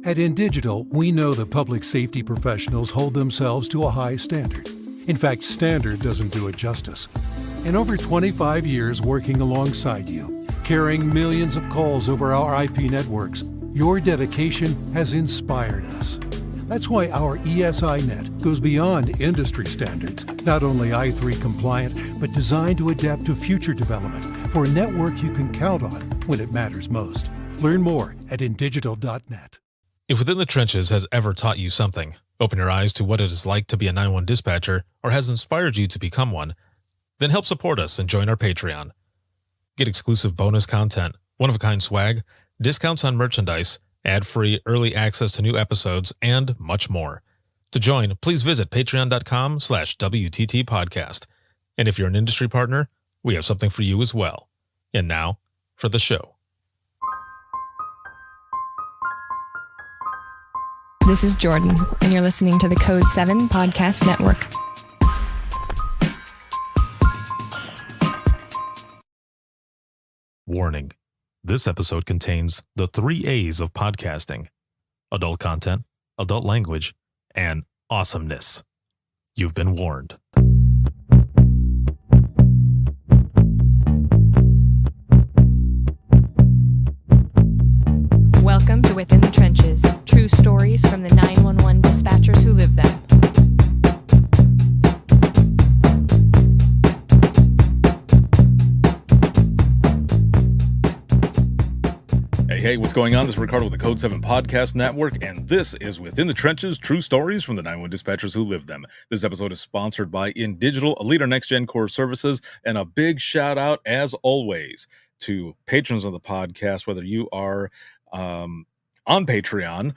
At InDigital, we know that public safety professionals hold themselves to a high standard. In fact, standard doesn't do it justice. In over 25 years working alongside you, carrying millions of calls over our IP networks, your dedication has inspired us. That's why our ESI Net goes beyond industry standards, not only i3 compliant, but designed to adapt to future development for a network you can count on when it matters most. Learn more at indigital.net. If Within the Trenches has ever taught you something, open your eyes to what it is like to be a 911 dispatcher, or has inspired you to become one, then help support us and join our Patreon. Get exclusive bonus content, one-of-a-kind swag, discounts on merchandise, ad-free early access to new episodes, and much more. To join, please visit patreon.com/WTT podcast. And if you're an industry partner, we have something for you as well. And now, for the show. This is Jordan, and you're listening to the Code 7 Podcast Network. Warning. This episode contains the 3 A's of podcasting: adult content, adult language, and awesomeness. You've been warned. Welcome to Within the Trenches, true stories from the 911 dispatchers who live them. Hey, what's going on? This is Ricardo with the Code 7 Podcast Network, and this is Within the Trenches, true stories from the 911 dispatchers who live them. This episode is sponsored by InDigital, a leader next-gen core services, and a big shout-out, as always, to patrons of the podcast, whether you are on Patreon,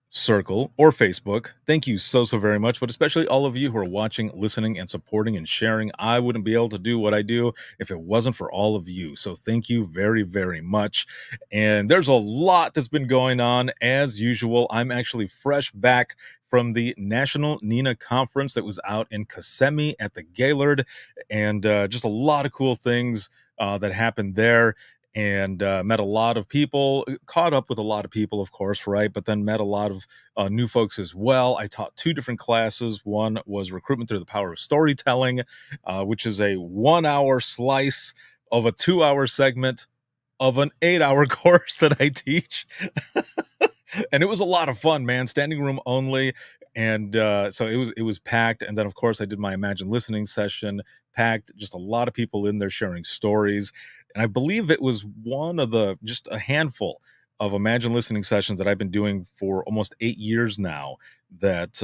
Circle, or Facebook. Thank you so very much, but especially all of you who are watching, listening, and supporting and sharing. I wouldn't be able to do what I do if it wasn't for all of you. So thank you very, very much. And there's a lot that's been going on as usual. I'm actually fresh back from the National NINA Conference that was out in Kissimmee at the Gaylord, and just a lot of cool things that happened there. And met a lot of people, caught up with a lot of people, of course, right? But then met a lot of new folks as well. I taught 2 different classes. One was Recruitment Through the Power of Storytelling, which is a 1-hour slice of a 2-hour segment of an 8-hour course that I teach. And it was a lot of fun, man. Standing room only. And so it was packed. And then, of course, I did my Imagine Listening session, packed, just a lot of people in there sharing stories. And I believe it was one of just a handful of Imagine Listening sessions that I've been doing for almost 8 years now that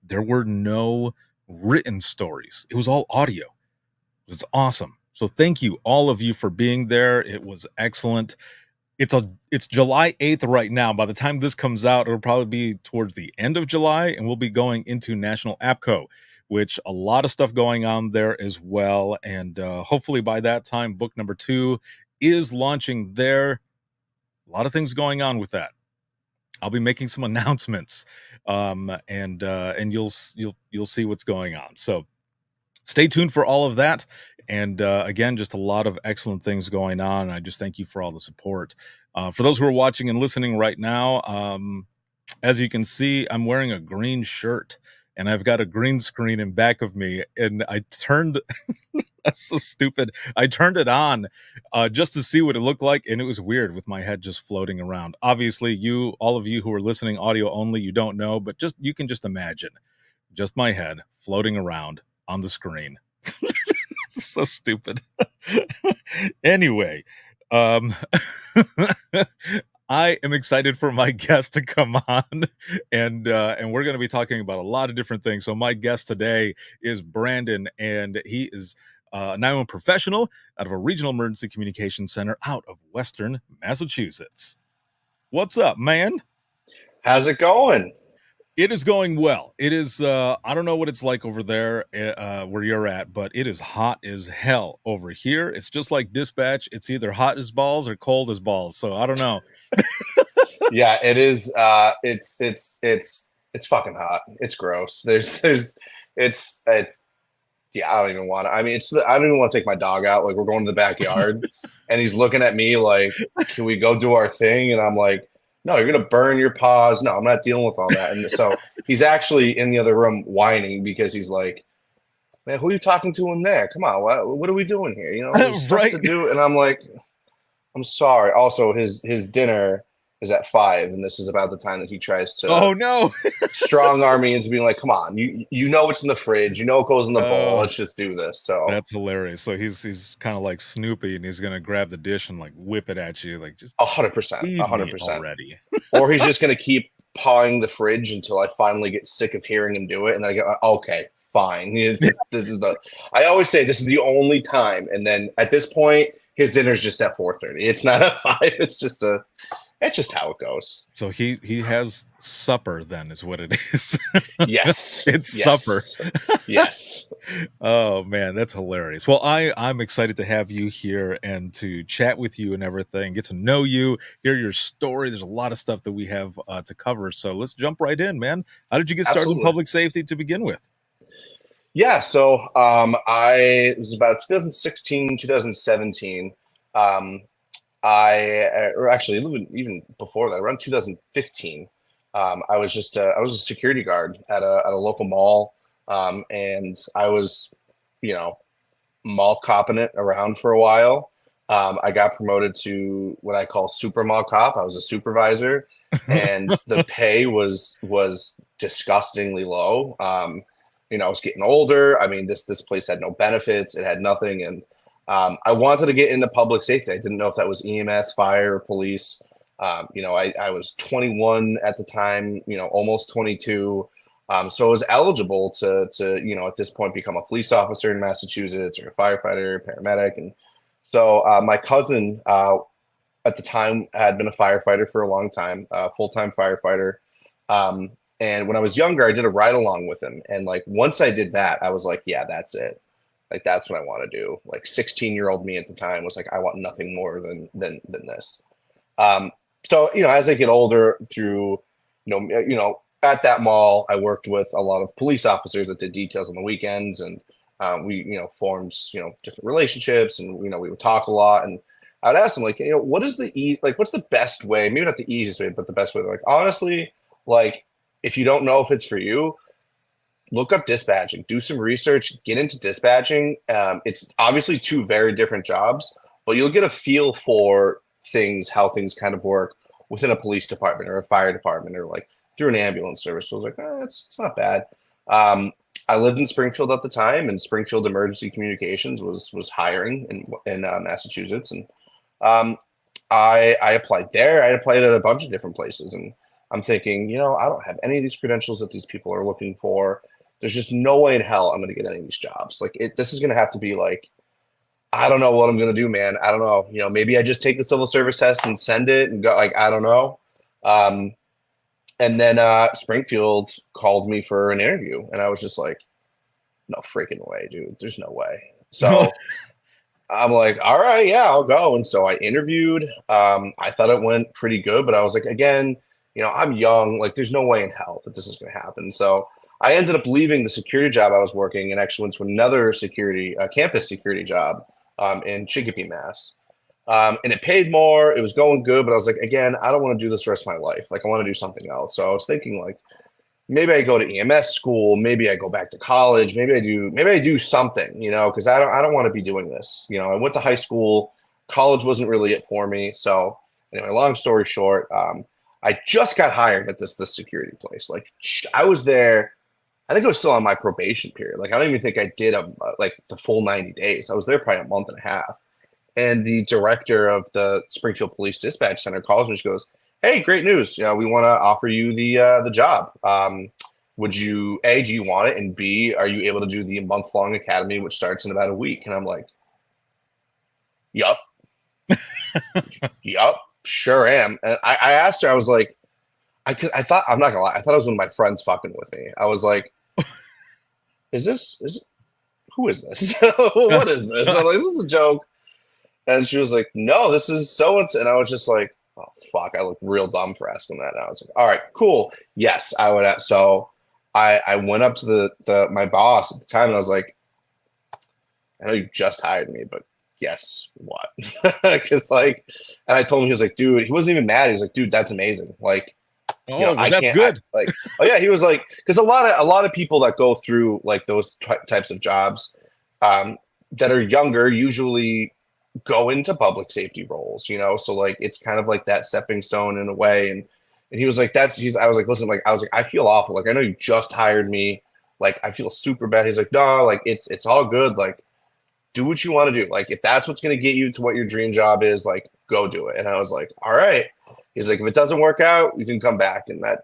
there were no written stories. It was all audio. It was awesome. So thank you, all of you, for being there. It was excellent. It's July 8th right now. By the time this comes out, it'll probably be towards the end of July, and we'll be going into National APCO, which a lot of stuff going on there as well. And hopefully by that time, book number 2 is launching there. A lot of things going on with that. I'll be making some announcements, and you'll see what's going on. So stay tuned for all of that. And again, just a lot of excellent things going on. I just thank you for all the support. For those who are watching and listening right now, as you can see, I'm wearing a green shirt. And I've got a green screen in back of me, and I turned, that's so stupid. I turned it on just to see what it looked like, and it was weird with my head just floating around. Obviously, all of you who are listening audio only, you don't know, but you can just imagine just my head floating around on the screen. So stupid. Anyway, I am excited for my guest to come on, and we're going to be talking about a lot of different things. So my guest today is Brandon, and he is a 911 professional out of a regional emergency communication center out of Western Massachusetts. What's up, man? How's it going? It is going well. It is, I don't know what it's like over there where you're at, but it is hot as hell over here. It's just like dispatch. It's either hot as balls or cold as balls. So I don't know. Yeah, it is. It's fucking hot. It's gross. It's yeah, I don't even want to. I mean, I don't even want to take my dog out. Like, we're going to the backyard and he's looking at me like, can we go do our thing? And I'm like, no, you're going to burn your paws. No, I'm not dealing with all that. And so he's actually in the other room whining because he's like, man, who are you talking to in there? Come on, what are we doing here? You know, there's stuff Right. to do. And I'm like, I'm sorry. Also, his dinner is at 5, and this is about the time that he tries to Oh no. strong arm me into being like, come on, you know what's in the fridge, you know it goes in the bowl. Oh. Let's just do this. So That's hilarious. So he's kind of like Snoopy, and he's gonna grab the dish and like whip it at you, like just 100%, feed me 100%. already. Or he's just gonna keep pawing the fridge until I finally get sick of hearing him do it, and then I go, okay, fine. This is the. I always say this is the only time, and then at this point, his dinner's just at 4:30. It's not at 5. It's just how it goes. So he has supper then, is what it is. Yes, It's yes. supper. Yes. Oh man, that's hilarious. Well, I'm excited to have you here and to chat with you and everything, get to know you, hear your story. There's a lot of stuff that we have to cover. So let's jump right in, man. How did you get started Absolutely. in public safety to begin with? Yeah, so it was about 2016, 2017. Or actually even before that, around 2015, I was a security guard at a local mall, and I was, mall copping it around for a while. I got promoted to what I call super mall cop. I was a supervisor, and the pay was disgustingly low. I was getting older. I mean, this place had no benefits. It had nothing. And I wanted to get into public safety. I didn't know if that was EMS, fire, or police. I was 21 at the time, almost 22. So I was eligible to at this point become a police officer in Massachusetts or a firefighter, paramedic. And so my cousin at the time had been a firefighter for a long time, full-time firefighter. And when I was younger, I did a ride along with him. And like, once I did that, I was like, yeah, that's it. Like, that's what I want to do. Like 16-year-old me at the time was like, I want nothing more than this. So, as I get older through, at that mall, I worked with a lot of police officers that did details on the weekends, and we, formed, different relationships, and, we would talk a lot. And I would ask them, like, what is what's the best way, maybe not the easiest way, but the best way, like, honestly, like, if you don't know if it's for you, look up dispatching, do some research, get into dispatching. It's obviously 2 very different jobs, but you'll get a feel for how things kind of work within a police department or a fire department or like through an ambulance service. So I was like, it's not bad. I lived in Springfield at the time, and Springfield Emergency Communications was hiring in Massachusetts. And I applied there. I applied at a bunch of different places, and I'm thinking, I don't have any of these credentials that these people are looking for. There's just no way in hell I'm going to get any of these jobs. Like, this is going to have to be like, I don't know what I'm going to do, man. I don't know. Maybe I just take the civil service test and send it and go, like, I don't know. And then Springfield called me for an interview, and I was just like, no freaking way, dude. There's no way. So I'm like, all right, yeah, I'll go. And so I interviewed. I thought it went pretty good, but I was like, again, I'm young. Like, there's no way in hell that this is going to happen. So I ended up leaving the security job I was working and actually went to another campus security job in Chicopee, Mass. And it paid more. It was going good, but I was like, again, I don't want to do this the rest of my life. Like, I want to do something else. So I was thinking, like, maybe I go to EMS school. Maybe I go back to college. Maybe I do something, because I don't want to be doing this. I went to high school. College wasn't really it for me. So anyway, long story short, I just got hired at this security place. Like, I was there. I think I was still on my probation period. Like, I don't even think I did the full 90 days. I was there probably a month and a half. And the director of the Springfield Police Dispatch Center calls me and she goes, "Hey, great news. We want to offer you the job. Would you, A, do you want it? And B, are you able to do the month-long academy, which starts in about a week?" And I'm like, yup. Yup, sure am. And I asked her, I was like, I thought, I'm not gonna lie, I thought it was one of my friends fucking with me. I was like, who is this? What is this? I'm like, is this a joke? And she was like, no, this is so-and-so. And I was just like, oh, fuck, I look real dumb for asking that. And I was like, all right, cool. Yes, I would. So I went up to my boss at the time, and I was like, I know you just hired me, but yes, what? Because like, and I told him, he was like, dude, he wasn't even mad. He was like, dude, that's amazing. Like, Oh, you know, well, I that's can't good. like, oh yeah, he was like, because a lot of people that go through like those types of jobs, that are younger usually go into public safety roles, you know, so like it's kind of like that stepping stone in a way. And he was like, I was like, listen, like, I was like, I feel awful, like, I know you just hired me, like, I feel super bad. He's like, no, like, it's all good, like, do what you want to do, like, if that's what's going to get you to what your dream job is, like, go do it. And I was like, all right. He's like, if it doesn't work out, you can come back. And that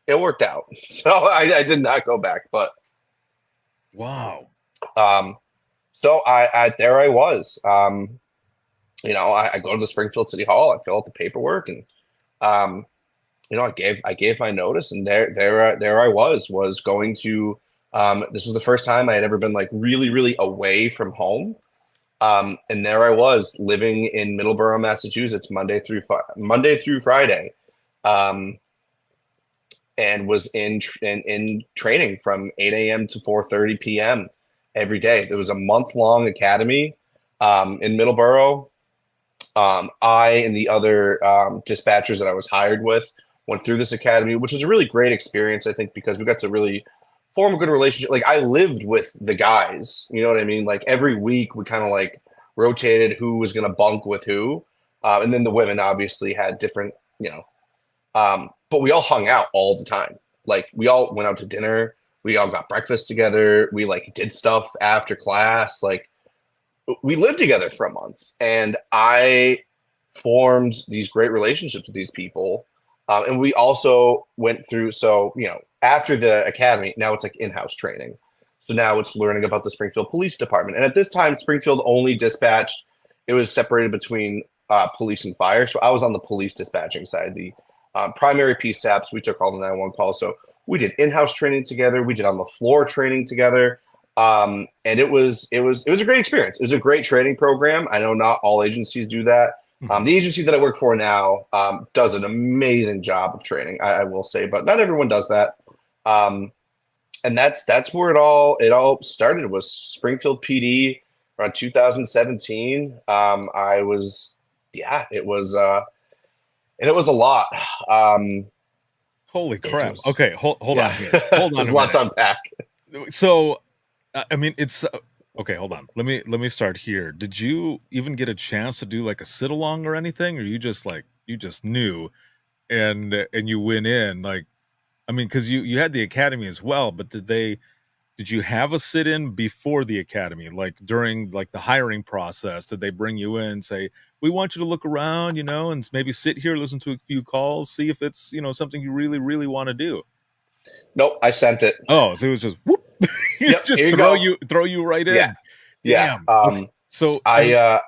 it worked out. So I did not go back, but Wow. so I there I was. You know, I go to the Springfield City Hall, I fill out the paperwork, and you know, I gave my notice, and there I was going to. This was the first time I had ever been like really away from home. And there I was living in Middleborough, Massachusetts, Monday through Friday, and was in training from 8 a.m. to 4:30 p.m. every day. There was a month-long academy in Middleborough. I and the other dispatchers that I was hired with went through this academy, which was a really great experience, I think, because we got to really form a good relationship. Like, I lived with the guys, you know what I mean? Like, every week we kind of like rotated who was going to bunk with who. And then the women obviously had different, you know, but we all hung out all the time. Like, we all went out to dinner. We all got breakfast together. We like did stuff after class. Like, we lived together for a month, and I formed these great relationships with these people. And we also went through, so, you know, after the academy, now it's like in-house training. So now it's learning about the Springfield Police Department. And at this time, Springfield only dispatched, it was separated between police and fire. So I was on the police dispatching side, the primary PSAPs. We took all the 911 calls. So we did in-house training together. We did on the floor training together. And it was a great experience. It was a great training program. I know not all agencies do that. The agency that I work for now does an amazing job of training, I will say, but not everyone does that. And that's where it all started, was Springfield PD around 2017. I was, yeah, it was, and it was a lot. Holy crap. was- Okay, hold Yeah. on here. Hold on There's a lots to minute. unpack. So, I mean, it's okay. Hold on. Let me start here. Did you even get a chance to do like a sit along or anything, or you just knew and you went in like, I mean, because you had the academy as well, but did you have a sit in before the academy, like during like the hiring process? Did they bring you in and say, we want you to look around, you know, and maybe sit here, listen to a few calls, see if it's, you know, something you really want to do? Nope, I sent it. Oh, so it was just whoop. Yep, Just here you throw you right in. Yeah. Damn. Yeah. Okay. So I mean,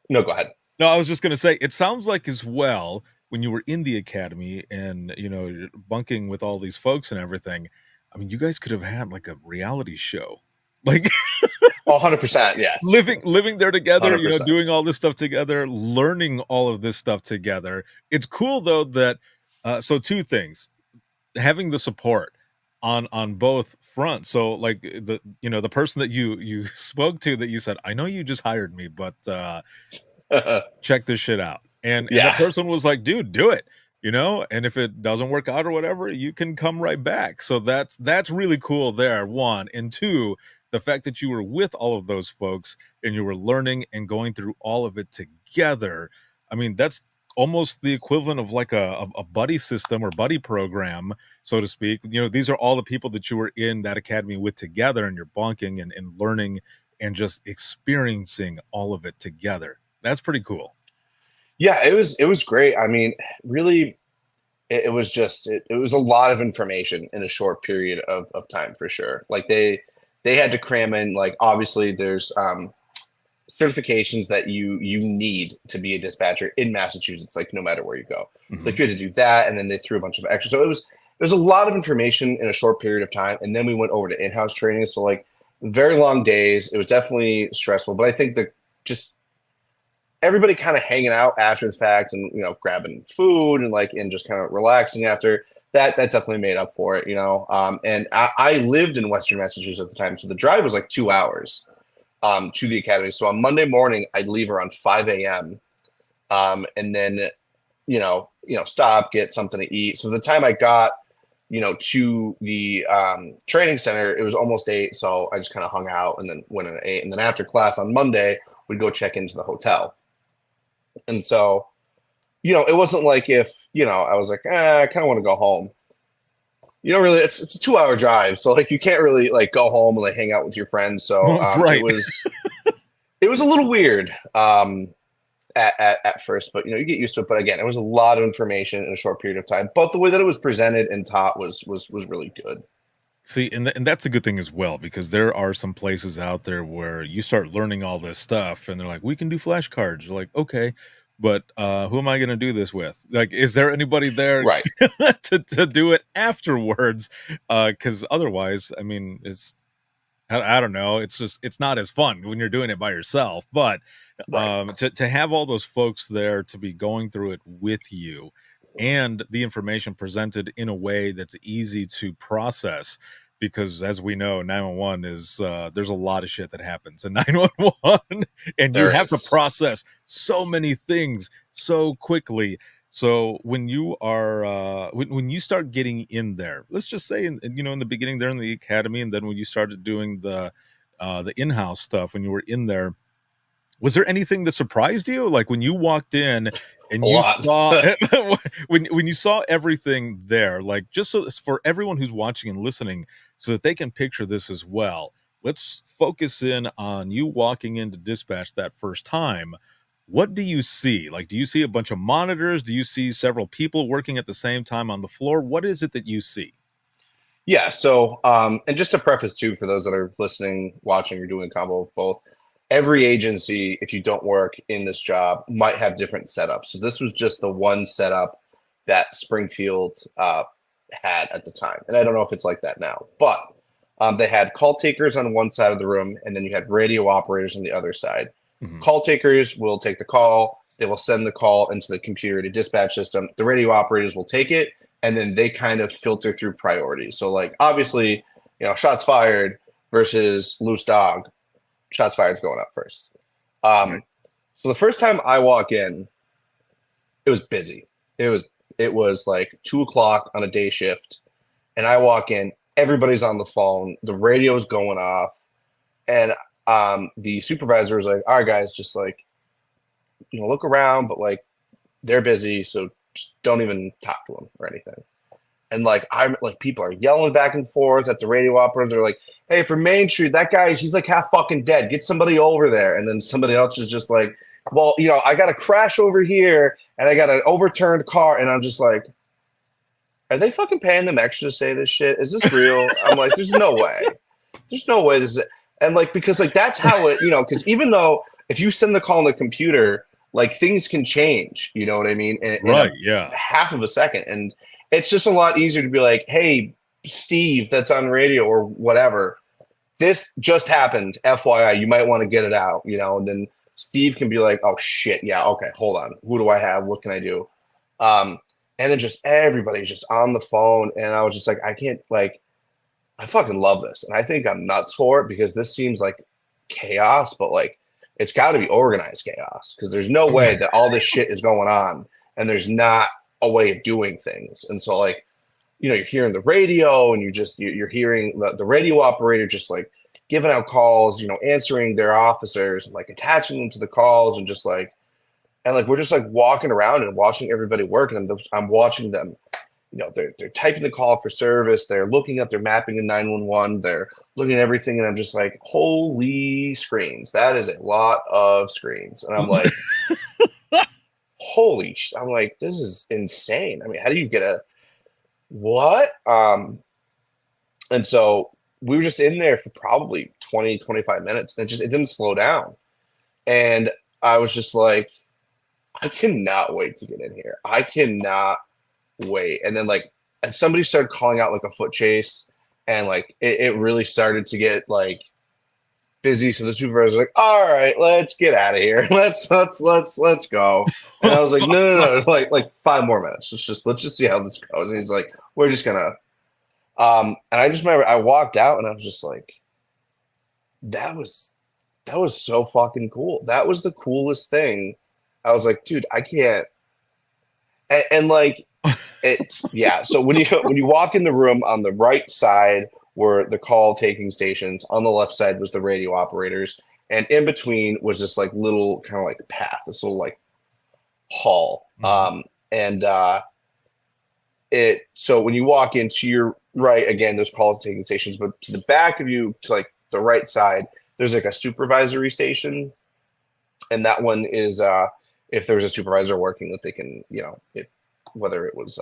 No, go ahead. no, I was just gonna say, it sounds like as well, when you were in the academy and, you know, you're bunking with all these folks and everything, I mean, you guys could have had like a reality show, like 100%. Yes. living there together, you know, 100%. doing all this stuff together, learning all of this stuff together. It's cool though that so two things, having the support on both fronts. So like the, you know, the person that you spoke to, that you said, I know you just hired me, but check this shit out. And Yeah. the person was like, dude, do it, you know, and if it doesn't work out or whatever, you can come right back. So that's really cool there, one. And two, the fact that you were with all of those folks and you were learning and going through all of it together. I mean, that's almost the equivalent of like a buddy system or buddy program, so to speak. You know, these are all the people that you were in that academy with together, and you're bunking and learning and just experiencing all of it together. That's pretty cool. Yeah, it was great. I mean, really, it was just it was a lot of information in a short period of time, for sure. Like they had to cram in, like, obviously there's certifications that you need to be a dispatcher in Massachusetts, like no matter where you go. Like you had to do that, and then they threw a bunch of extra. So it was a lot of information in a short period of time, and then we went over to in-house training. So like very long days. It was definitely stressful, but I think that just everybody kind of hanging out after the fact and, you know, grabbing food and like, and just kind of relaxing after that definitely made up for it, you know? And I lived in Western Massachusetts at the time. So the drive was like 2 hours. to the academy. So on Monday morning, I'd leave around 5 a.m. And then, stop, get something to eat. So the time I got, to the training center, it was almost 8. So I just kind of hung out and then went in at 8. And then after class on Monday, we'd go check into the hotel. And so, it wasn't like if, I was like, I kind of want to go home. You don't really, it's a 2-hour drive. So like, you can't really like go home and like hang out with your friends. So Right. it was a little weird at first, but you get used to it. But again, it was a lot of information in a short period of time, but the way that it was presented and taught was really good. See, and that's a good thing as well, because there are some places out there where you start learning all this stuff and they're like, we can do flashcards. You're like, okay, but who am I going to do this with? Like, is there anybody there Right. to do it afterwards? Because otherwise, I mean, I don't know. It's not as fun when you're doing it by yourself, but Right. to have all those folks there to be going through it with you and the information presented in a way that's easy to process, because as we know, 911 is there's a lot of shit that happens in 911 and you have to process so many things so quickly. So when you are when you start getting in there, let's just say in the beginning there in the academy, and then when you started doing the in-house stuff, when you were in there, was there anything that surprised you? Like when you walked in and you saw when you saw everything there, like just so for everyone who's watching and listening, so that they can picture this as well. Let's focus in on you walking into dispatch that first time. What do you see? Like, do you see a bunch of monitors? Do you see several people working at the same time on the floor? What is it that you see? Yeah. So, and just to preface too, for those that are listening, watching, or doing a combo of both, every agency, if you don't work in this job, might have different setups. So this was just the one setup that Springfield had at the time. And I don't know if it's like that now, but they had call takers on one side of the room, and then you had radio operators on the other side. Mm-hmm. Call takers will take the call. They will send the call into the computer to dispatch system. The radio operators will take it, and then they kind of filter through priorities. So like, obviously, shots fired versus loose dog, shots fired is going up first. So the first time I walk in, it was busy. It was like 2:00 on a day shift, and I walk in, everybody's on the phone, the radio's going off, and the supervisor was like, all right, guys, just like, look around, but like they're busy, so just don't even talk to them or anything. And like, I'm like, people are yelling back and forth at the radio operator. They're like, hey, for Main Street, that guy, he's like half fucking dead. Get somebody over there. And then somebody else is just like, well, I got a crash over here and I got an overturned car. And I'm just like, are they fucking paying them extra to say this shit? Is this real? I'm like, there's no way. There's no way this is it. And like, because like, that's how it, because even though if you send the call on the computer, like things can change, you know what I mean? Yeah. Half of a second. And it's just a lot easier to be like, hey, Steve, that's on radio or whatever, this just happened, FYI, you might want to get it out, and then Steve can be like, oh shit, yeah, okay, hold on, who do I have, what can I do? And then just everybody's just on the phone, and I was just like, I can't, like, I fucking love this, and I think I'm nuts for it, because this seems like chaos, but like it's got to be organized chaos, because there's no way that all this shit is going on and there's not a way of doing things. And so like, you're hearing the radio, and you're hearing the radio operator just like giving out calls, answering their officers, and like attaching them to the calls, and just like, and like, we're just like walking around and watching everybody work. And I'm watching them, they're typing the call for service. They're looking at their mapping in 911. They're looking at everything. And I'm just like, holy screens. That is a lot of screens. And I'm like, I'm like, this is insane. I mean, how do you get what? And so we were just in there for probably 20, 25 minutes, and it didn't slow down. And I was just like, I cannot wait to get in here. I cannot wait. And then like, and somebody started calling out like a foot chase, and like, it really started to get like busy. So the supervisor was like, all right, let's get out of here. Let's go. And I was like, no. Like 5 more minutes. Let's just see how this goes. And he's like, we're just gonna, and I just remember I walked out, and I was just like, that was that was so fucking cool. That was the coolest thing. I was like, dude, I can't. And like, it's yeah. So when you walk in the room, on the right side were the call taking stations. On the left side was the radio operators, and in between was this like little kind of like path, this little like hall. And it so when you walk into your right, again, there's call taking stations, but to the back of you, to like the right side, there's like a supervisory station, and that one is if there's a supervisor working, that they can, whether it was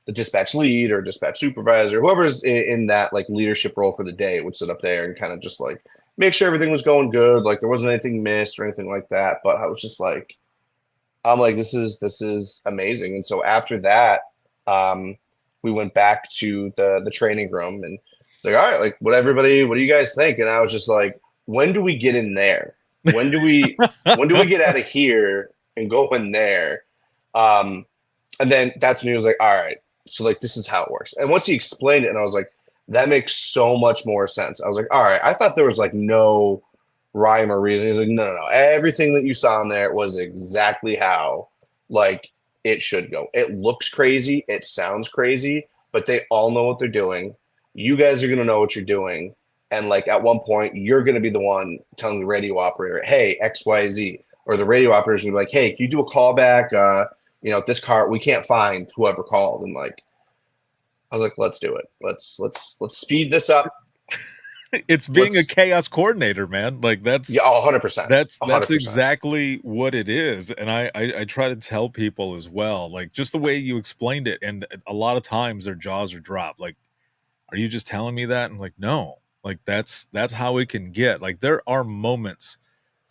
the dispatch lead or dispatch supervisor, whoever's in that like leadership role for the day, would sit up there and kind of just like make sure everything was going good, like there wasn't anything missed or anything like that. But I was just like, I'm like, this is amazing. And so after that, we went back to the training room, and like, all right, like what do you guys think? And I was just like, when do we get in there? When do we get out of here and go in there? And then that's when he was like, all right, so like this is how it works. And once he explained it, and I was like, that makes so much more sense. I was like, all right, I thought there was like no rhyme or reason. He's like, no. Everything that you saw in there was exactly how like it should go. It looks crazy, it sounds crazy, but they all know what they're doing. You guys are gonna know what you're doing. And like at one point, you're gonna be the one telling the radio operator, hey, XYZ. Or the radio operator's gonna be like, hey, can you do a call back? This car, we can't find whoever called. And like I was like, let's do it. Let's speed this up. It's being a chaos coordinator, man. Like that's 100%. That's 100%. exactly what it is. And I try to tell people as well, like just the way you explained it. And a lot of times their jaws are dropped. Like, are you just telling me that? And like, no, like that's how it can get. Like there are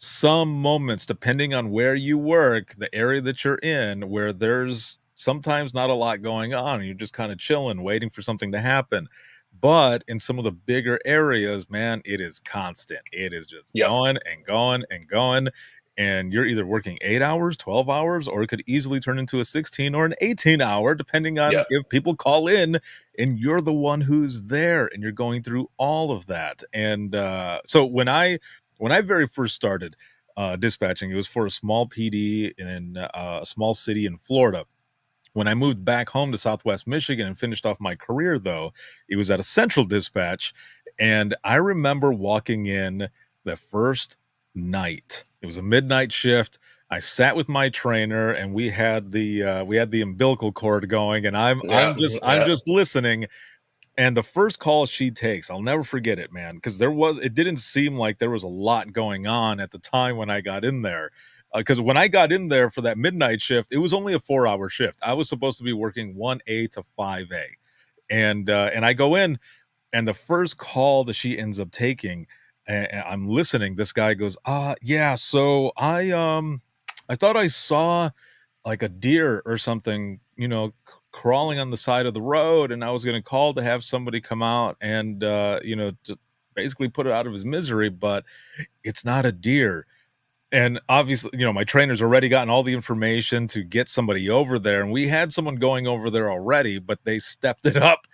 some moments, depending on where you work, the area that you're in, where there's sometimes not a lot going on, and you're just kind of chilling, waiting for something to happen. But in some of the bigger areas, man, it is constant. It is just going and going and going. And you're either working 8 hours, 12 hours, or it could easily turn into a 16 or an 18 hour, depending on if people call in and you're the one who's there and you're going through all of that. And so when I very first started dispatching, it was for a small PD in a small city in Florida. When I moved back home to Southwest Michigan and finished off my career, though, it was at a central dispatch. And I remember walking in the first night. It was a midnight shift. I sat with my trainer, and we had the umbilical cord going, and I'm just listening. And the first call she takes, I'll never forget it, man, because it didn't seem like there was a lot going on at the time when I got in there. Because when I got in there for that midnight shift, it was only a 4-hour shift. I was supposed to be working 1A to 5A. And I go in, and the first call that she ends up taking, and I'm listening, this guy goes, yeah, so I thought I saw like a deer or something, crawling on the side of the road, and I was going to call to have somebody come out and, to basically put it out of his misery, but it's not a deer. And obviously, my trainer's already gotten all the information to get somebody over there. And we had someone going over there already, but they stepped it up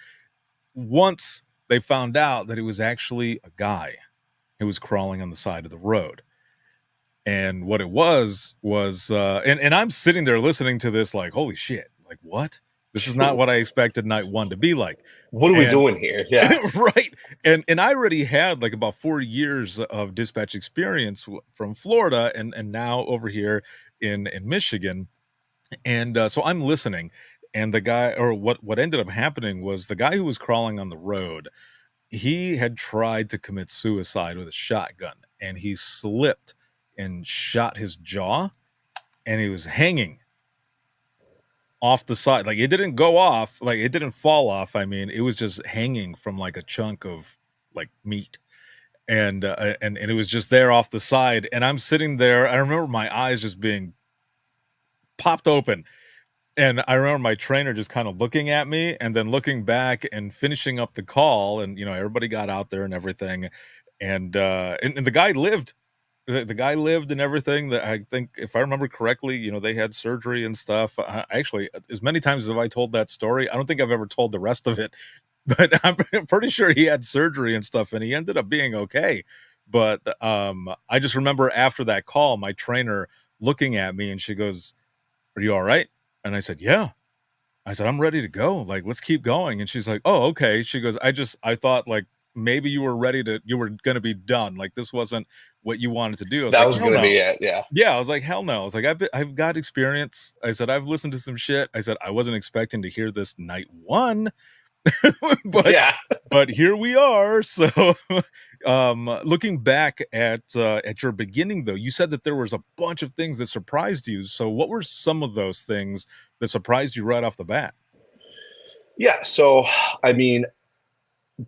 once they found out that it was actually a guy who was crawling on the side of the road. And what it was, and I'm sitting there listening to this like, holy shit, like what? This is not what I expected night one to be like. What are we doing here? Yeah. Right. And I already had like about 4 years of dispatch experience from Florida and now over here in Michigan. And so I'm listening, and the guy, or what ended up happening was the guy who was crawling on the road, he had tried to commit suicide with a shotgun, and he slipped and shot his jaw, and he was hanging off the side. Like it didn't go off, like it didn't fall off. I mean, it was just hanging from like a chunk of like meat, and it was just there off the side. And I'm sitting there. I remember my eyes just being popped open, and I remember my trainer just kind of looking at me and then looking back and finishing up the call. And everybody got out there and everything, and the guy lived. The guy lived and everything. That I think, if I remember correctly, they had surgery and stuff. Actually, as many times as I told that story, I don't think I've ever told the rest of it, but I'm pretty sure he had surgery and stuff, and he ended up being okay. But I just remember after that call, my trainer looking at me and she goes, "Are you all right?" And I said, "Yeah." I said, "I'm ready to go. Like, let's keep going." And she's like, "Oh, okay." She goes, I thought like maybe you were going to be done. Like this wasn't what you wanted to do." I was That like, was "Hell going to no." be it. Yeah. Yeah, I was like, "Hell no." I was like, I've got experience. I said, "I've listened to some shit." I said, "I wasn't expecting to hear this night one." but Yeah. but here we are. So looking back at your beginning though, you said that there was a bunch of things that surprised you. So what were some of those things that surprised you right off the bat? Yeah. So, I mean,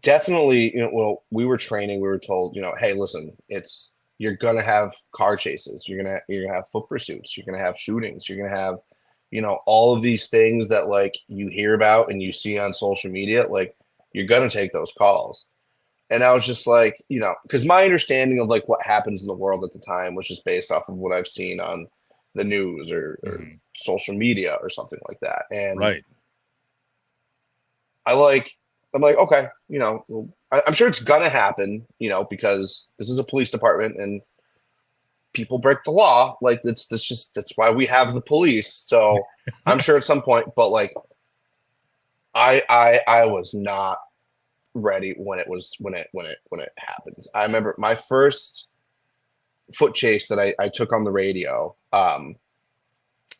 definitely, well, we were training, we were told, hey, listen, you're gonna have car chases, you're gonna have foot pursuits, you're gonna have shootings, you're gonna have, all of these things that like you hear about and you see on social media, like you're gonna take those calls. And I was just like, because my understanding of like what happens in the world at the time was just based off of what I've seen on the news or social media or something like that. And Right. I'm like, okay, I'm sure it's gonna happen, because this is a police department and people break the law. Like that's why we have the police. So I'm sure at some point, but like, I was not ready when it happened. I remember my first foot chase that I took on the radio.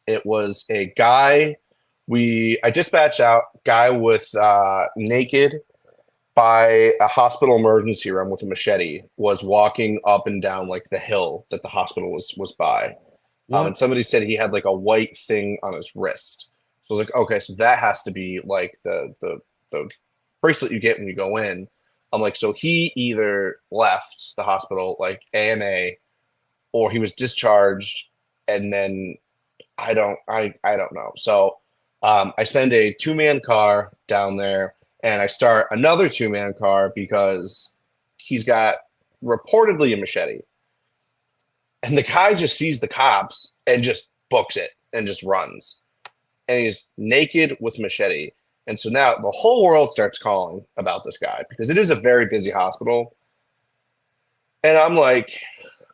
It was a guy. I dispatched out guy with naked by a hospital emergency room with a machete, was walking up and down like the hill that the hospital was by. What? And somebody said he had like a white thing on his wrist. So I was like, okay, so that has to be like the bracelet you get when you go in. I'm like, so he either left the hospital like AMA, or he was discharged, and then I don't know. So I send a 2-man car down there, and I start another 2-man car because he's got reportedly a machete. And the guy just sees the cops and just books it and just runs. And he's naked with machete. And so now the whole world starts calling about this guy because it is a very busy hospital. And I'm like,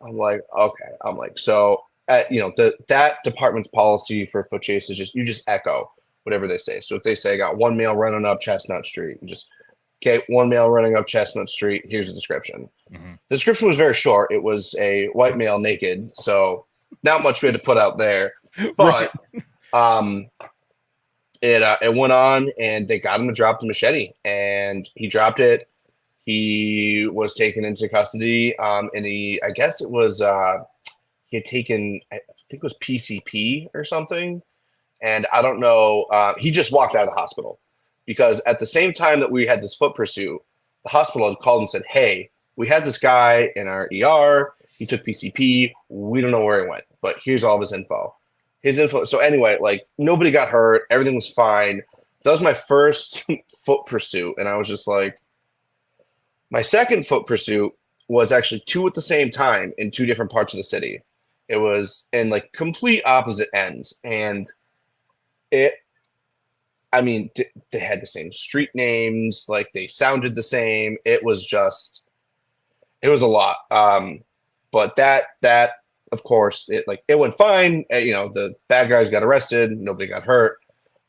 okay. I'm like, so that department's policy for foot chase is you just echo whatever they say. So if they say I got one male running up Chestnut Street, you just, okay, one male running up Chestnut Street, here's the description. Mhm. The description was very short. It was a white male naked, so not much we had to put out there. But it went on, and they got him to drop the machete, and he dropped it. He was taken into custody, and I guess it was he had taken, I think it was PCP or something, and I don't know. He just walked out of the hospital because at the same time that we had this foot pursuit, the hospital had called and said, "Hey, we had this guy in our ER. He took PCP. We don't know where he went, but here's all of his info." So anyway, like nobody got hurt. Everything was fine. That was my first foot pursuit, and I was just like, my second foot pursuit was actually 2 at the same time in 2 different parts of the city. It was in like complete opposite ends, and they had the same street names, like they sounded the same. It was a lot. But that of course it went fine. The bad guys got arrested, nobody got hurt.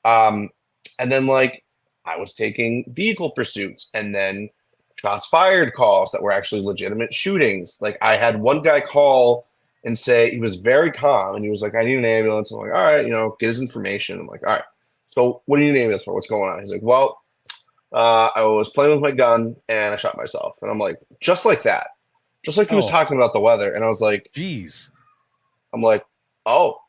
And then like I was taking vehicle pursuits, and then shots fired calls that were actually legitimate shootings. Like I had one guy call and say, he was very calm, and he was like, "I need an ambulance." I'm like, "All right, get his information." I'm like, "All right, so what do you need an ambulance for? What's going on?" He's like, "Well, I was playing with my gun and I shot myself." And I'm like, just like that, just like he was Oh. talking about the weather. And I was like, Jeez. I'm like, "Oh,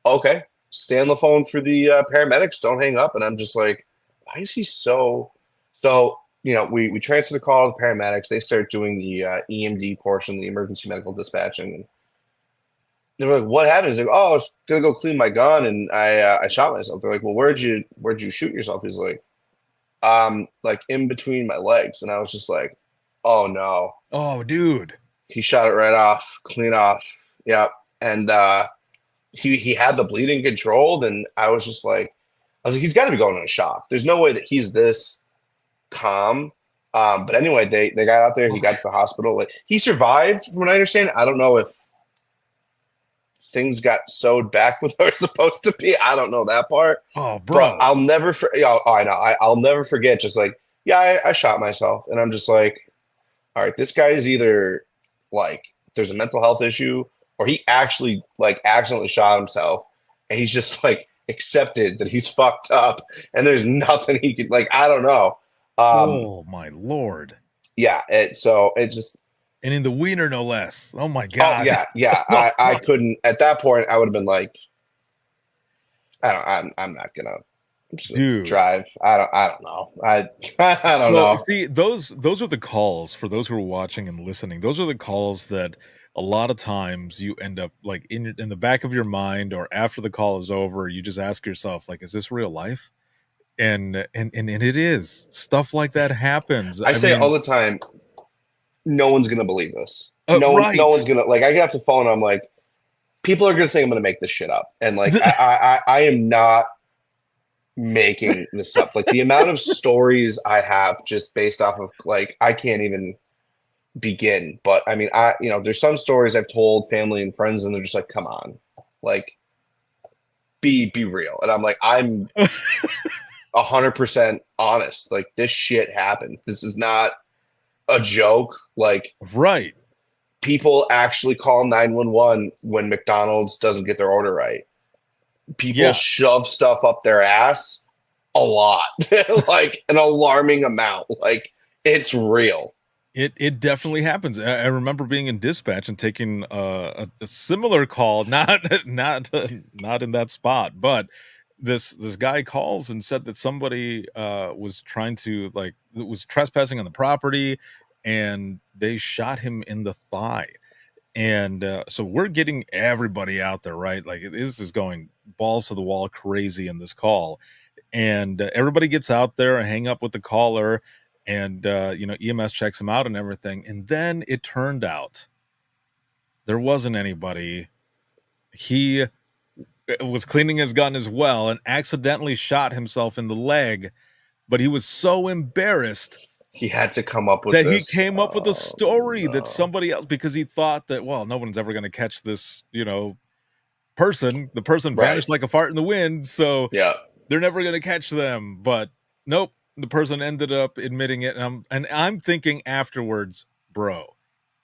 okay. Stay on the phone for the paramedics. Don't hang up." And I'm just like, why is he so? So we transfer the call to the paramedics. They start doing the EMD portion, the emergency medical dispatching. And they were like, "What happened?" He's like, "Oh, I was gonna go clean my gun and I shot myself." They're like, "Well, where'd you shoot yourself?" He's like in between my legs. And I was just like, oh no. Oh, dude. He shot it right off, clean off. Yep. And he had the bleeding controlled, and I was like, he's got to be going into shock. There's no way that he's this calm But anyway, they got out there. He got to the hospital. Like, he survived, from what I understand. I don't know if things got sewed back with what they're supposed to be. I don't know that part. Oh, But bro. I'll never, I know. I'll never forget. Just like, yeah, I shot myself, and I'm just like, all right, this guy is either like there's a mental health issue, or he actually like accidentally shot himself, and he's just like accepted that he's fucked up, and there's nothing he could like. I don't know. Oh my Lord. Yeah. So it just. And in the wiener, no less. Oh my Oh God. yeah. I couldn't at that point. I would have been like, I'm not gonna. I'm just gonna Dude. drive. I don't know. I don't know. See, those are the calls for those who are watching and listening. Those are the calls that a lot of times you end up like in the back of your mind, or after the call is over, you just ask yourself, like, is this real life? And it is. Stuff like that happens. I say mean, all the time, no one's gonna believe this. right. No one's gonna like. I get off the phone. I'm like, people are gonna think I'm gonna make this shit up, and like, I am not making this up. Like, the amount of stories I have just based off of like, I can't even begin. But I mean, there's some stories I've told family and friends, and they're just like, come on, like, be real. And I'm like, I'm 100% honest. Like, this shit happened. This is not a joke. Like, right. people actually call 911 when McDonald's doesn't get their order right. People shove stuff up their ass a lot, like an alarming amount. Like, it's real. It definitely happens. I remember being in dispatch and taking a similar call, not in that spot, but this guy calls and said that somebody was trying to was trespassing on the property, and they shot him in the thigh. And so we're getting everybody out there, right? Like, this is going balls to the wall crazy in this call. And everybody gets out there and hang up with the caller, and EMS checks him out and everything. And then it turned out there wasn't anybody. He was cleaning his gun as well and accidentally shot himself in the leg, but he was so embarrassed He had to come up with that this. he came up with a story that somebody else, because he thought that, well, no one's ever going to catch this, person. The person vanished like a fart in the wind, so Yeah. they're never going to catch them. But nope, the person ended up admitting it, and I'm thinking afterwards, bro,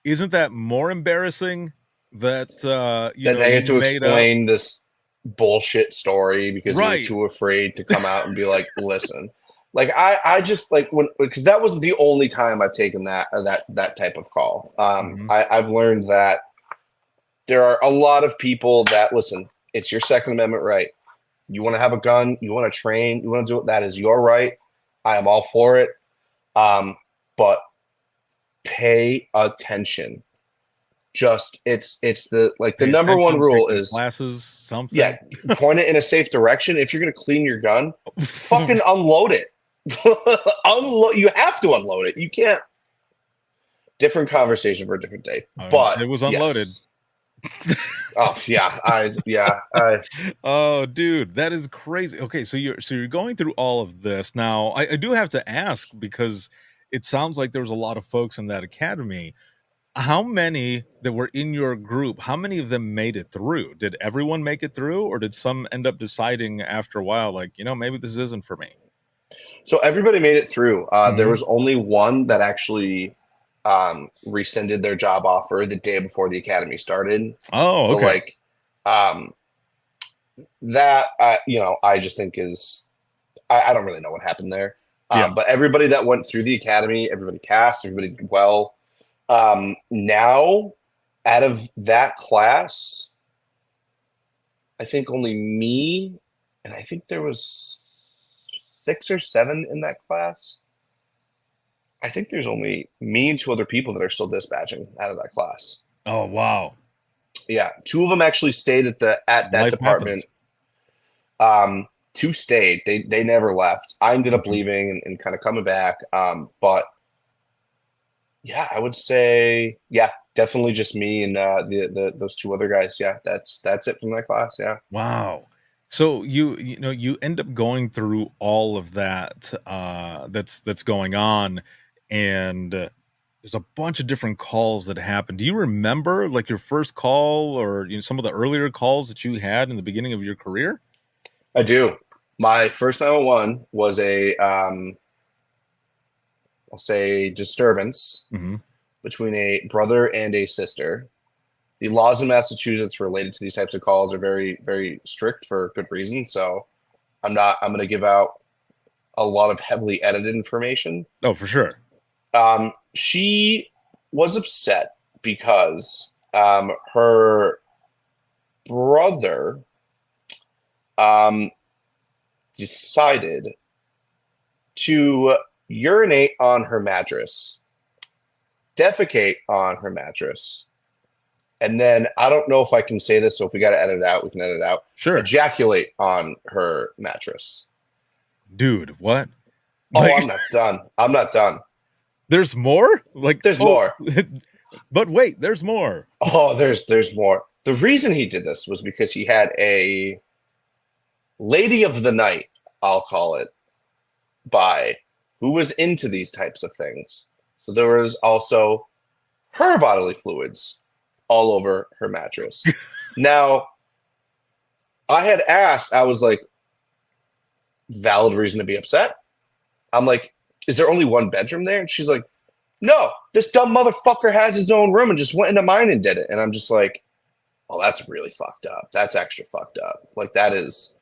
isn't that more embarrassing that Then they had to explain this bullshit story because you were Right. too afraid to come out and be like, listen. Like, I just like because that wasn't the only time I've taken that type of call. I've learned that there are a lot of people that listen. It's your Second Amendment right. You want to have a gun, you want to train, you want to do it. That is your right. I am all for it. But pay attention. Just it's the like the Pay number one attention, rule take is classes, something. yeah, point it in a safe direction. If you're gonna clean your gun, fucking unload it. Unload. You have to unload it. You can't. Different conversation for a different day. But it was unloaded. Yes. Oh yeah. Oh, dude, that is crazy. Okay, so you're going through all of this now. I do have to ask, because it sounds like there was a lot of folks in that academy. How many that were in your group? How many of them made it through? Did everyone make it through, or did some end up deciding after a while, like, maybe this isn't for me? So everybody made it through. There was only one that actually rescinded their job offer the day before the academy started. Oh, okay. So, that I just think is I don't really know what happened there. But everybody that went through the academy, everybody passed, everybody did well. Now, out of that class, I think only me, and I think there was 6 or 7 in that class. I think there's only me and 2 other people that are still dispatching out of that class. Oh, wow. Yeah, 2 of them actually stayed at that Life department. 2 stayed. They never left. I ended up leaving and kind of coming back. But yeah, I would say definitely just me and those 2 other guys. Yeah, that's it from that class. Yeah. Wow. So you end up going through all of that that's going on, and there's a bunch of different calls that happened. Do you remember like your first call or some of the earlier calls that you had in the beginning of your career? I do. My first 911 was a, I'll say, disturbance Mm-hmm. between a brother and a sister. The laws in Massachusetts related to these types of calls are very, very strict for good reason. So I'm going to give out a lot of heavily edited information. Oh, for sure. She was upset because her brother decided to urinate on her mattress, defecate on her mattress, and then I don't know if I can say this, so if we got to edit it out, we can edit it out. Sure. Ejaculate on her mattress. Dude, what? Oh, Like, I'm not done. I'm not done. there's more? Like, There's more. But wait, there's more. Oh, there's more. The reason he did this was because he had a lady of the night, I'll call it, who was into these types of things. So there was also her bodily fluids all over her mattress. Now, I had asked, I was like, valid reason to be upset? I'm like, is there only one bedroom there? And she's like, no, this dumb motherfucker has his own room and just went into mine and did it. And I'm just like, oh, that's really fucked up. That's extra fucked up. Like, that is,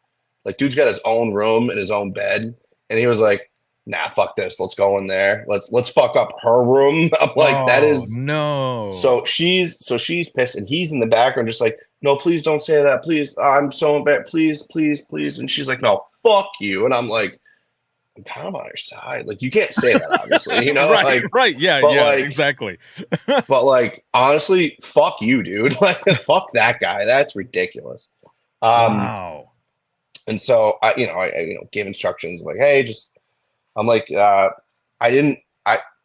like, dude's got his own room and his own bed. And he was like, nah, fuck this. Let's go in there. Let's fuck up her room. I'm like, that is no. So she's pissed, and he's in the background just like, no, please don't say that. Please, I'm so embarrassed. Please, please, please. And she's like, no, fuck you. And I'm like, I'm kind of on her side. Like, you can't say that, obviously, you know? right, like, right. Yeah, but yeah, like, exactly. but like, honestly, fuck you, dude. Like, fuck that guy. That's ridiculous. Wow. And so I gave instructions like, hey, I'm like, I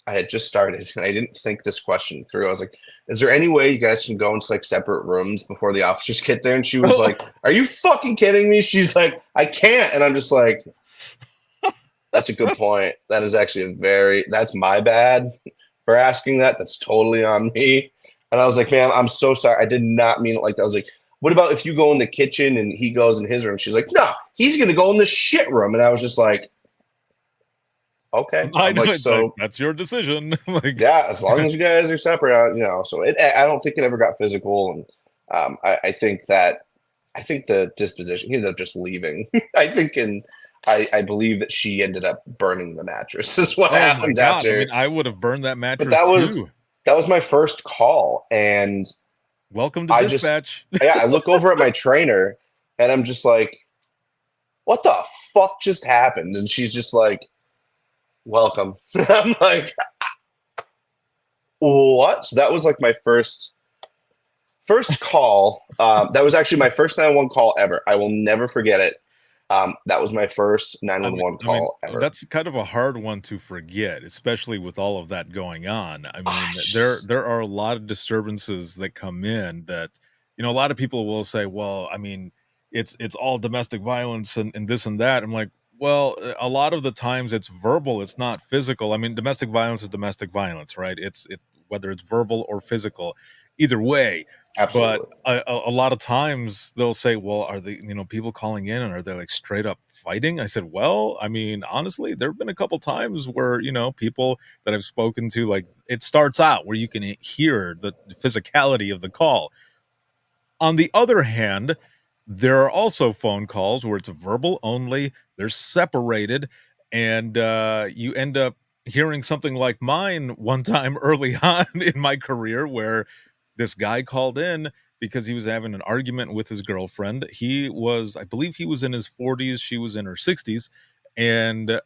had just started and I didn't think this question through. I was like, is there any way you guys can go into like separate rooms before the officers get there? And she was like, are you fucking kidding me? She's like, I can't. And I'm just like, that's a good point. That is actually that's my bad for asking that. That's totally on me. And I was like, ma'am, I'm so sorry. I did not mean it like that. I was like, what about if you go in the kitchen and he goes in his room? She's like, no, he's going to go in the shit room. And I was just like, okay. I know, like, so like, that's your decision. Like, yeah, as long as you guys are separate, so I don't think it ever got physical. And I think the disposition, he ended up just leaving. I believe that she ended up burning the mattress is what happened after. I mean, I would have burned that mattress but that was my first call. And welcome to dispatch. I look over at my trainer and I'm just like, what the fuck just happened? And she's just like, welcome. I'm like, what? So that was like my first call. That was actually my first 911 call ever. I will never forget it. That was my first 911 call ever. That's kind of a hard one to forget, especially with all of that going on. I mean, there are a lot of disturbances that come in that, a lot of people will say, well, I mean, it's all domestic violence and this and that. I'm like, well, a lot of the times it's verbal, it's not physical. I mean, domestic violence is domestic violence, right? Whether it's verbal or physical, either way. Absolutely. But a lot of times they'll say, well, are they, people calling in and are they like straight up fighting? I said, well, I mean, honestly, there have been a couple times where, people that I've spoken to, like it starts out where you can hear the physicality of the call. On the other hand, there are also phone calls where it's verbal only, they're separated, and you end up hearing something like mine one time early on in my career where this guy called in because he was having an argument with his girlfriend. I believe he was in his 40s, she was in her 60s, and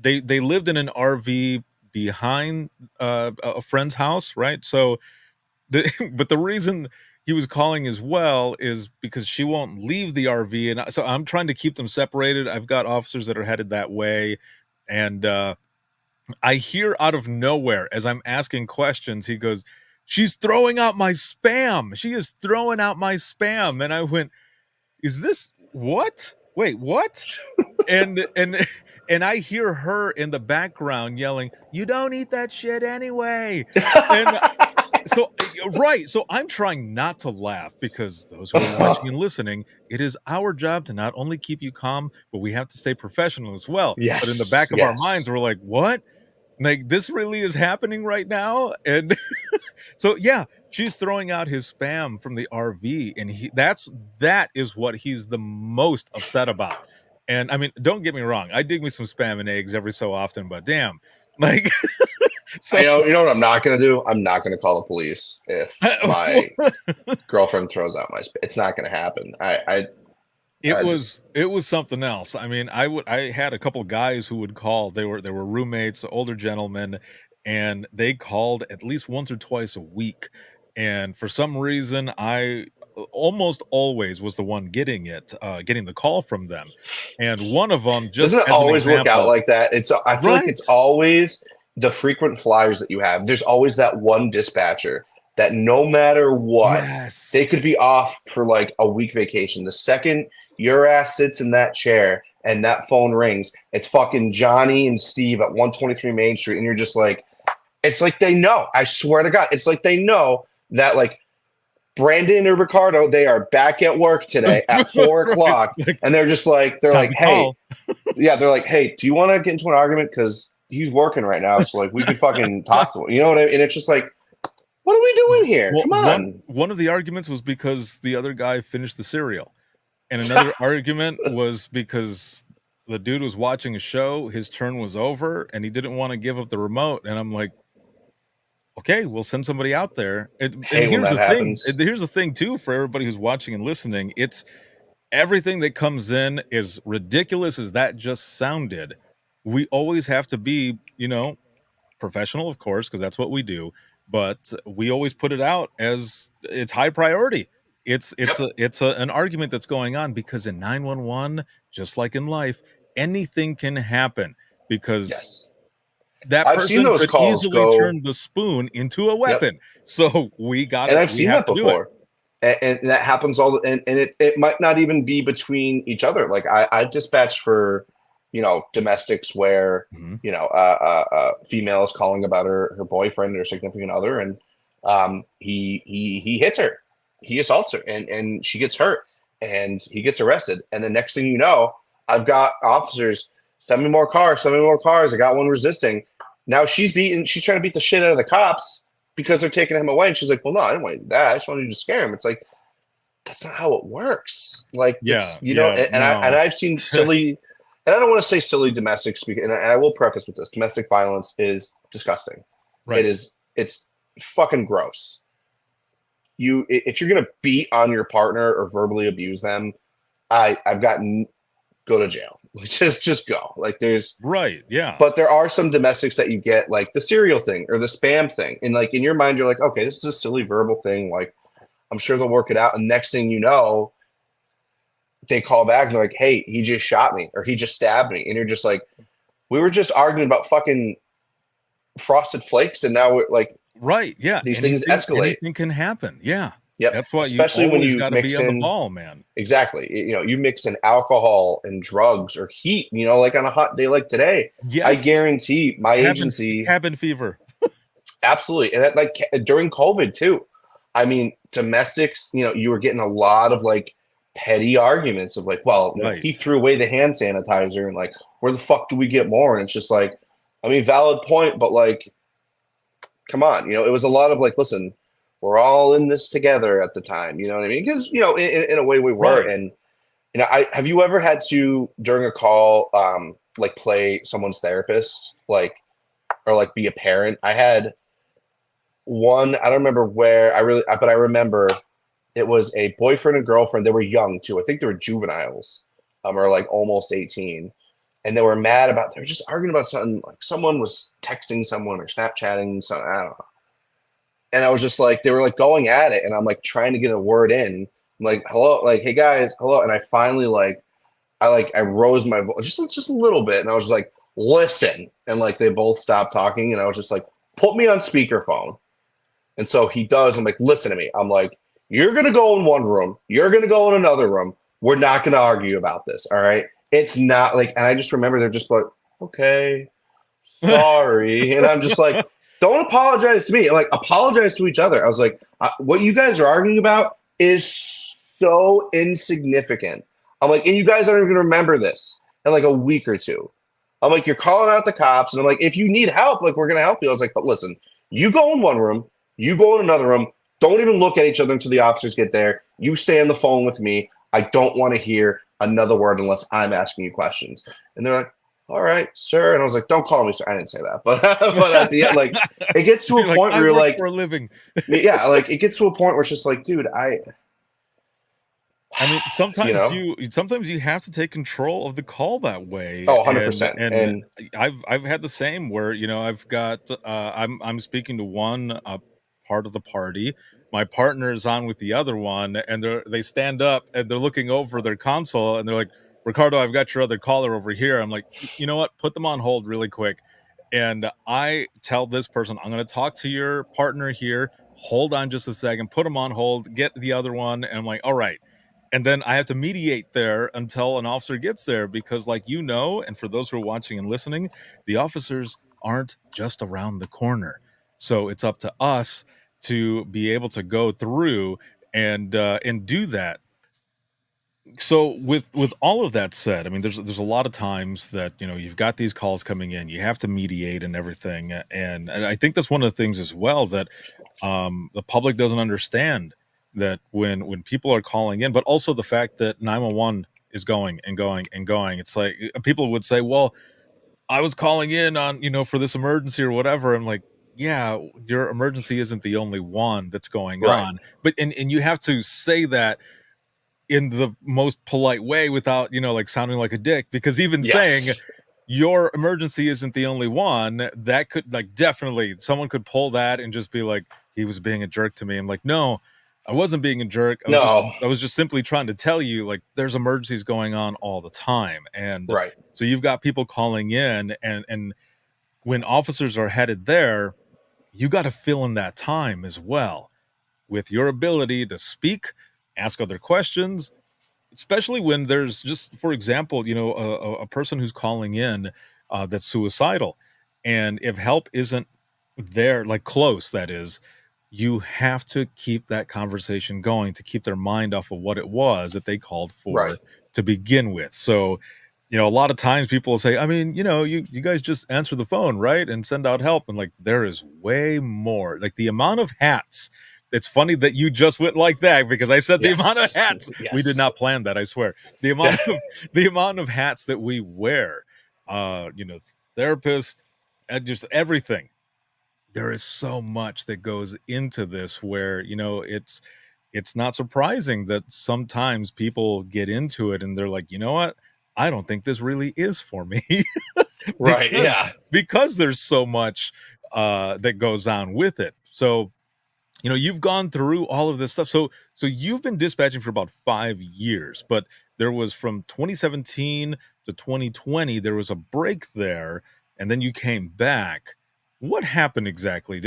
they lived in an RV behind a friend's house, right? So but the reason he was calling as well is because she won't leave the RV. And so I'm trying to keep them separated. I've got officers that are headed that way. And I hear out of nowhere as I'm asking questions, he goes, she's throwing out my spam. She is throwing out my spam. And I went, is this what? Wait, what? and I hear her in the background yelling, "You don't eat that shit anyway." And so right, so I'm trying not to laugh because those who are watching and listening, it is our job to not only keep you calm, but we have to stay professional as well. But in the Yes, back of our minds, we're like, "What? Like this really is happening right now?" And so yeah, she's throwing out his spam from the RV, and that is what he's the most upset about. And I mean, don't get me wrong, I dig me some spam and eggs every so often, but damn, like so you know what I'm not gonna do? I'm not gonna call the police if my girlfriend throws out my it's not gonna happen. it was something else. I mean, I had a couple of guys who would call. They were roommates, older gentlemen, and they called at least once or twice a week. And for some reason, I almost always was the one getting the call from them. And one of them just doesn't it as an always work out example, like that? I feel like right? it's always the frequent flyers that you have. There's always that one dispatcher that no matter what, Yes. they could be off for like a week vacation. The second your ass sits in that chair and that phone rings, it's fucking Johnny and Steve at 123 Main Street, and you're just like, it's like they know. I swear to God, it's like they know that like Brandon or Ricardo, they are back at work today at 4 o'clock, and they're just like, they're like, hey, yeah, they're like, hey, do you want to get into an argument because he's working right now? So like, we could fucking talk to him, you know what I mean? And it's just like, what are we doing here? Well, come on. One of the arguments was because the other guy finished the cereal. And another argument was because the dude was watching a show, his turn was over, and he didn't want to give up the remote. And I'm like, okay, we'll send somebody out there. And here's the thing. Here's the thing, too, for everybody who's watching and listening. It's everything that comes in, is ridiculous as that just sounded. We always have to be, professional, of course, because that's what we do. But we always put it out as it's high priority. It's an argument that's going on because in 911, just like in life, anything can happen because that person could easily turn the spoon into a weapon. Yep. So we got and I've seen that before. And that happens and it might not even be between each other. Like I've dispatched for, domestics where, female is calling about her boyfriend or significant other, and he hits her. He assaults her and she gets hurt and he gets arrested. And the next thing you know, I've got officers, send me more cars. I got one resisting. Now she's trying to beat the shit out of the cops because they're taking him away. And she's like, well, no, I didn't want to do that. I just wanted you to scare him. It's like, that's not how it works. Like, I've seen silly, and I don't want to say silly domestic speak. And I will preface with this: domestic violence is disgusting. Right. It's fucking gross. If you're gonna beat on your partner or verbally abuse them, I've gotten go to jail. Just go. Like there's right, yeah. But there are some domestics that you get, like the cereal thing or the spam thing, and like in your mind you're like, okay, this is a silly verbal thing. Like I'm sure they'll work it out. And next thing you know, they call back and they're like, hey, he just shot me or he just stabbed me, and you're just like, we were just arguing about fucking Frosted Flakes, and now we're like. Right. Yeah. These things escalate. Anything can happen. Yeah. Yep. That's why especially when you gotta be on the ball, man. Exactly. You mix in alcohol and drugs or heat, like on a hot day like today. Yes. I guarantee my agency cabin fever. Absolutely. And that, like during COVID too. I mean, domestics, you were getting a lot of like petty arguments of like, well, right. He threw away the hand sanitizer and like, where the fuck do we get more? And it's just like, I mean, valid point, but like, come on, it was a lot of like, listen, we're all in this together at the time, you know what I mean? Because, in a way we were. Right. And, have you ever had to, during a call, like play someone's therapist, like, or like be a parent? I had one, I don't remember where but I remember it was a boyfriend and girlfriend. They were young too. I think they were juveniles, or like almost 18. And they were mad they were just arguing about something, like someone was texting someone or Snapchatting something, I don't know. And I was just like, they were like going at it, and I'm like trying to get a word in. I'm like, hello, like, hey guys, hello. And I finally I rose my voice just a little bit, and I was like, listen. And like they both stopped talking, and I was just like, put me on speakerphone. And so he does. I'm like, listen to me. I'm like, you're gonna go in one room, you're gonna go in another room. We're not gonna argue about this, all right? It's not like, and I just remember they're just like, okay, sorry. And I'm just like, don't apologize to me. Like, apologize to each other. I was like, what you guys are arguing about is so insignificant. I'm like, and you guys aren't even going to remember this in like a week or two. I'm like, you're calling out the cops. And I'm like, if you need help, like, we're going to help you. I was like, but listen, you go in one room, you go in another room. Don't even look at each other until the officers get there. You stay on the phone with me. I don't want to hear another word unless I'm asking you questions. And they're like, all right, sir. And I was like, don't call me sir. I didn't say that. But at the end, like, it gets to a point where you're like, for a living. yeah, like it gets to a point where it's just like, dude, I mean, sometimes you have to take control of the call that way. Oh, 100%. And I've had the same where, I've got I'm speaking to one part of the party. My partner is on with the other one, and they stand up and they're looking over their console and they're like, Ricardo, I've got your other caller over here. I'm like, you know what? Put them on hold really quick. And I tell this person, I'm going to talk to your partner here. Hold on just a second. Put them on hold. Get the other one. And I'm like, all right. And then I have to mediate there until an officer gets there because, like, and for those who are watching and listening, the officers aren't just around the corner. So it's up to us to be able to go through and do that. So with all of that said, I mean, there's a lot of times that you've got these calls coming in, you have to mediate and everything, and I think that's one of the things as well that the public doesn't understand, that when people are calling in, but also the fact that 911 is going and going and going. It's like people would say, well, I was calling in on for this emergency or whatever. I'm like, yeah, your emergency isn't the only one that's going on, but and you have to say that in the most polite way without like sounding like a dick, because even saying your emergency isn't the only one, that could, like, definitely someone could pull that and just be like, he was being a jerk to me. I'm like, no, I wasn't being a jerk. I was just simply trying to tell you, like, there's emergencies going on all the time. And so you've got people calling in, and when officers are headed there, you got to fill in that time as well with your ability to speak, ask other questions, especially when there's just, for example, a person who's calling in that's suicidal. And if help isn't there, like close, that is, you have to keep that conversation going to keep their mind off of what it was that they called for to begin with. So, a lot of times people will say, I mean, you guys just answer the phone, right? And send out help. And like, there is way more, like the amount of hats. It's funny that you just went like that, because I said the amount of hats. We did not plan that, I swear. The amount of hats that we wear, therapist, and just everything. There is so much that goes into this where, it's not surprising that sometimes people get into it and they're like, you know what? I don't think this really is for me. Because there's so much that goes on with it. So, you've gone through all of this stuff. So you've been dispatching for about 5 years, but there was from 2017 to 2020, there was a break there, and then you came back. What happened exactly?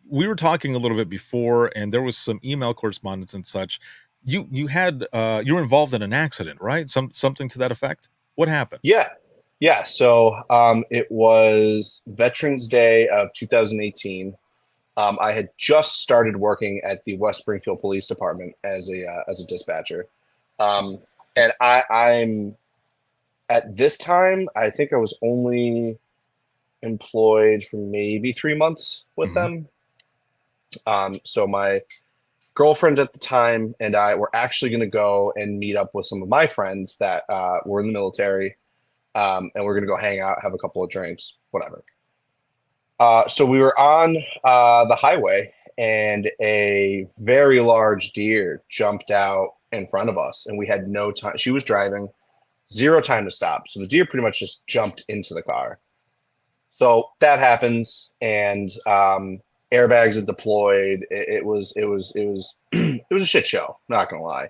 We were talking a little bit before, and there was some email correspondence and such. You were involved in an accident, right? Something to that effect. What happened? Yeah. So it was Veterans Day of 2018. I had just started working at the West Springfield Police Department as a dispatcher, and I'm at this time, I think I was only employed for maybe 3 months with them. So my girlfriend at the time and I were actually going to go and meet up with some of my friends that were in the military, and we're going to go hang out, have a couple of drinks, whatever. So we were on the highway, and a very large deer jumped out in front of us, and we had no time. She was driving, zero time to stop. So the deer pretty much just jumped into the car. So that happens, and airbags are deployed. It was it was a shit show. Not gonna lie.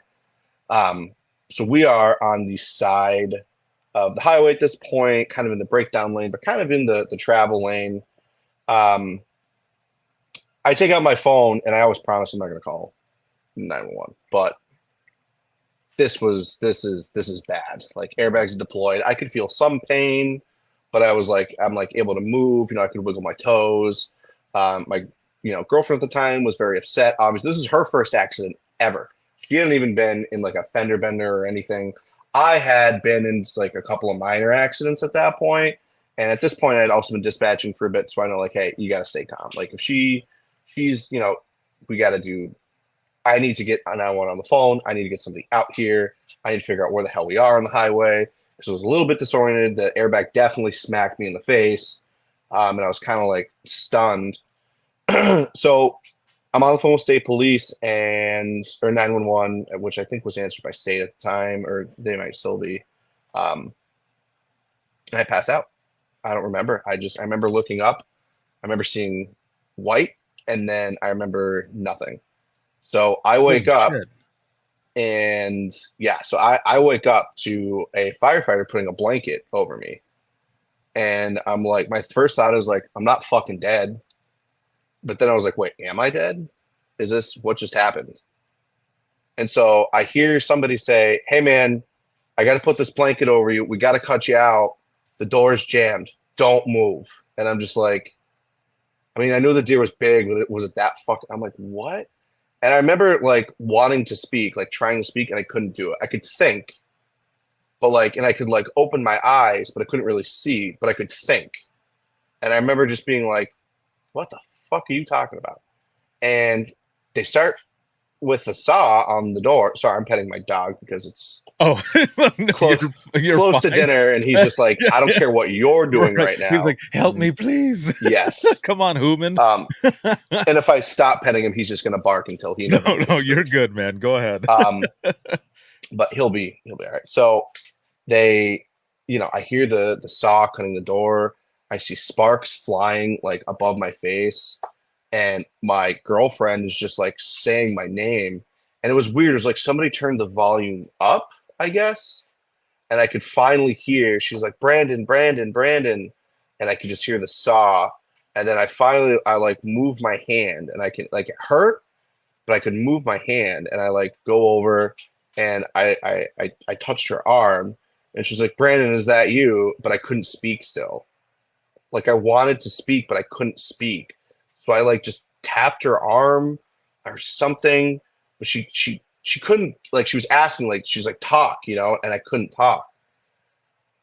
So we are on the side of the highway at this point, kind of in the breakdown lane, but kind of in the travel lane. I take out my phone, and I always promise I'm not going to call 911, but this is bad. Like airbags deployed. I could feel some pain, but I'm like able to move. I could wiggle my toes. My girlfriend at the time was very upset. Obviously, this is her first accident ever. She hadn't even been in like a fender bender or anything. I had been in like a couple of minor accidents at that point, and at this point, I'd also been dispatching for a bit, so I know like, hey, you got to stay calm. Like if she's we got to do. I need to get 911 on the phone. I need to get somebody out here. I need to figure out where the hell we are on the highway because I was a little bit disoriented. The airbag definitely smacked me in the face, and I was kind of like stunned. So I'm on the phone with state police or 911, which I think was answered by state at the time, or they might still be. And I pass out. I don't remember. I remember looking up. I remember seeing white, and then I remember nothing. So I wake up and so I wake up to a firefighter putting a blanket over me. And I'm like, my first thought is like, I'm not fucking dead. But then I was like, wait, am I dead? Is this what just happened? And so I hear somebody say, hey man, I got to put this blanket over you. We got to cut you out. The door's jammed. Don't move. And I'm just like, I mean, I knew the deer was big, but was it that fucking, I'm like, what? And I remember like wanting to speak, like trying to speak, and I couldn't do it. I could think, but and I could like open my eyes, but I couldn't really see, but I could think. And I remember just being like, what the fuck are you talking about? And they start with the saw on the door. Sorry, I'm petting my dog because it's no, you're close to fine. dinner, and he's just like, I don't care what you're doing right now. He's like, help me, please. Yes. Come on, Human. And if I stop petting him, he's just gonna bark until he knows. No, you're good, man. Go ahead. But he'll be all right. So they, I hear the saw cutting the door. I see sparks flying like above my face, and my girlfriend is just like saying my name, and it was weird. It was like somebody turned the volume up, I guess, and I could finally hear. She's like, Brandon, Brandon, Brandon, and I could just hear the saw. And then I like move my hand, and I can like it hurt, but I could move my hand, and I like go over, and I touched her arm, and she's like, Brandon, is that you? But I couldn't speak still. Like I wanted to speak, but I couldn't speak. So I like just tapped her arm or something, but she couldn't, like she was asking, like she's like, talk, and I couldn't talk.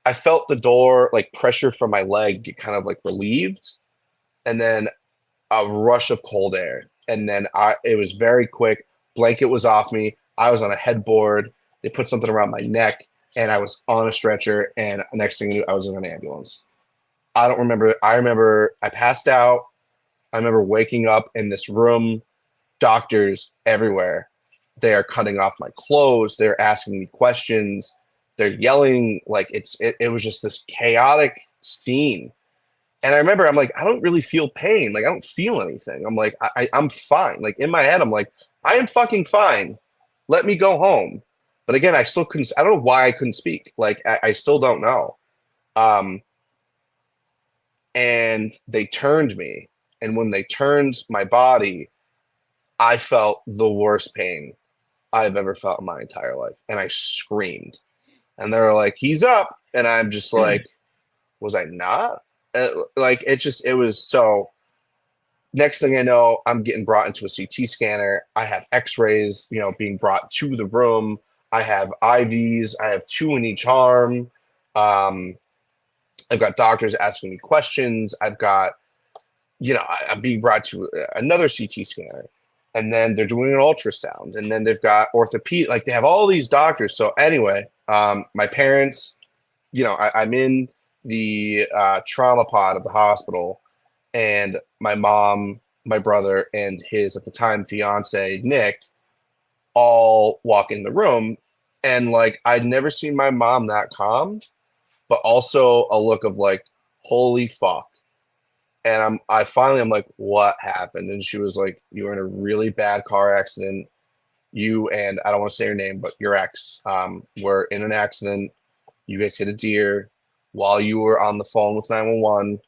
I felt the door like pressure from my leg get kind of like relieved, and then a rush of cold air. And then it was very quick. Blanket was off me. I was on a headboard. They put something around my neck, and I was on a stretcher. And next thing I knew, I was in an ambulance. I don't remember. I remember I passed out. I remember waking up in this room, doctors everywhere. They are cutting off my clothes. They're asking me questions. They're yelling. Like it was just this chaotic scene. And I remember I'm like, I don't really feel pain. Like I don't feel anything. I'm like, I'm fine. Like in my head, I'm like, I am fucking fine. Let me go home. But again, I still couldn't. I don't know why I couldn't speak. Like I still don't know. And they turned me. And when they turned my body, I felt the worst pain I've ever felt in my entire life. And I screamed. And they were like, he's up. And I'm just like, was I not? Like, it was so. Next thing I know, I'm getting brought into a CT scanner. I have x-rays, being brought to the room. I have IVs. I have 2 in each arm. I've got doctors asking me questions. I've got, I'm being brought to another CT scanner, and then they're doing an ultrasound, and then they've got orthopedic, like they have all these doctors. So anyway, my parents, I'm in the trauma pod of the hospital, and my mom, my brother, and his, at the time, fiance, Nick, all walk in the room. And like, I'd never seen my mom that calm, but also a look of like, holy fuck. And I'm like, what happened? And she was like, you were in a really bad car accident. You and I don't want to say your name, but your ex were in an accident. You guys hit a deer. While you were on the phone with 911,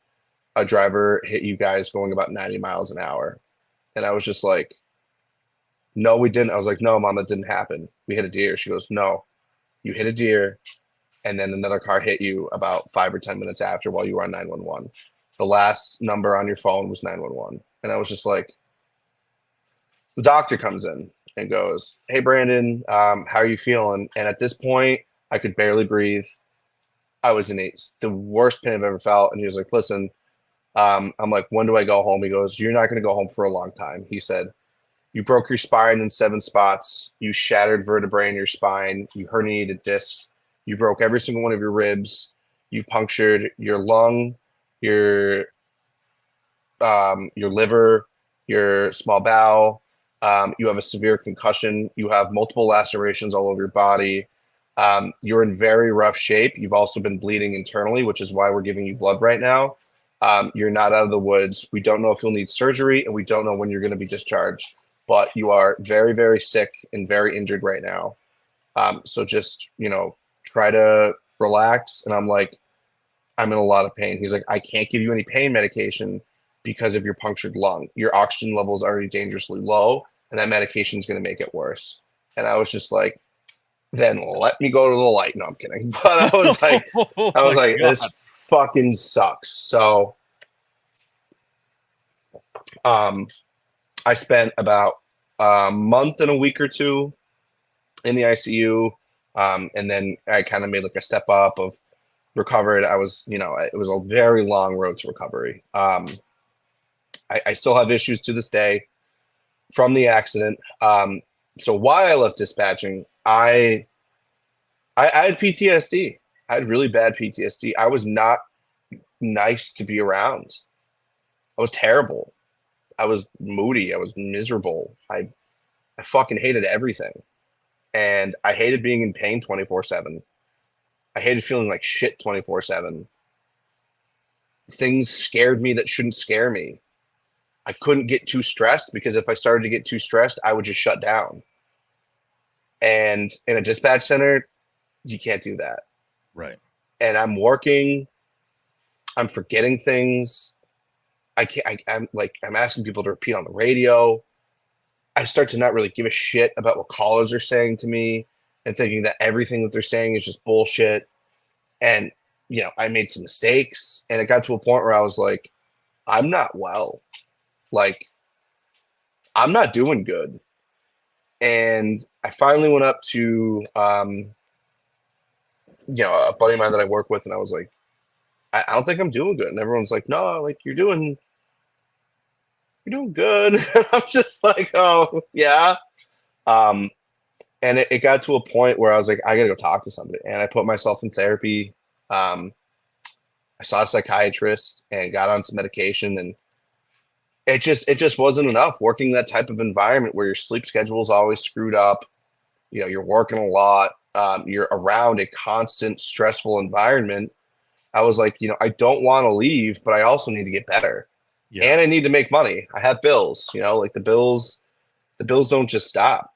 a driver hit you guys going about 90 miles an hour. And I was just like, No, we didn't. I was like, no, mom, that didn't happen. We hit a deer. She goes, no, you hit a deer, and then another car hit you about 5 or 10 minutes after while you were on 911. The last number on your phone was 911. And I was just like, the doctor comes in and goes, hey, Brandon, how are you feeling? And at this point, I could barely breathe. I was in the worst pain I've ever felt. And he was like, listen, I'm like, when do I go home? He goes, you're not going to go home for a long time. He said, you broke your spine in 7 spots. You shattered vertebrae in your spine. You herniated discs. You broke every single one of your ribs. You punctured your lung, your liver, your small bowel. You have a severe concussion. You have multiple lacerations all over your body. You're in very rough shape. You've also been bleeding internally, which is why we're giving you blood right now. You're not out of the woods. We don't know if you'll need surgery, and we don't know when you're going to be discharged. But you are very, very sick and very injured right now. So just, try to relax. And I'm like, I'm in a lot of pain. He's like, I can't give you any pain medication because of your punctured lung. Your oxygen level is already dangerously low, and that medication is going to make it worse. And I was just like, then let me go to the light. No, I'm kidding. But I was like, this fucking sucks. So, I spent about a month and a week or two in the ICU. And then I kind of made like a step up of recovered. I was, it was a very long road to recovery. I still have issues to this day from the accident. So why I left dispatching, I had PTSD. I had really bad PTSD. I was not nice to be around. I was terrible. I was moody. I was miserable. I fucking hated everything. And I hated being in pain 24/7. I hated feeling like shit 24/7. Things scared me that shouldn't scare me. I couldn't get too stressed because if I started to get too stressed, I would just shut down. And in a dispatch center, you can't do that. Right. And I'm working, I'm forgetting things. I'm asking people to repeat on the radio. I start to not really give a shit about what callers are saying to me and thinking that everything that they're saying is just bullshit. And, I made some mistakes, and it got to a point where I was like, I'm not well. Like, I'm not doing good. And I finally went up to, a buddy of mine that I work with, and I was like, I don't think I'm doing good. And everyone's like, no, like you're doing good. I'm just like, oh yeah. And it got to a point where I was like, I gotta go talk to somebody. And I put myself in therapy. I saw a psychiatrist and got on some medication, and it just wasn't enough working in that type of environment where your sleep schedule is always screwed up. You're working a lot. You're around a constant stressful environment. I was like, I don't want to leave, but I also need to get better. Yeah. And I need to make money. I have bills, like the bills don't just stop.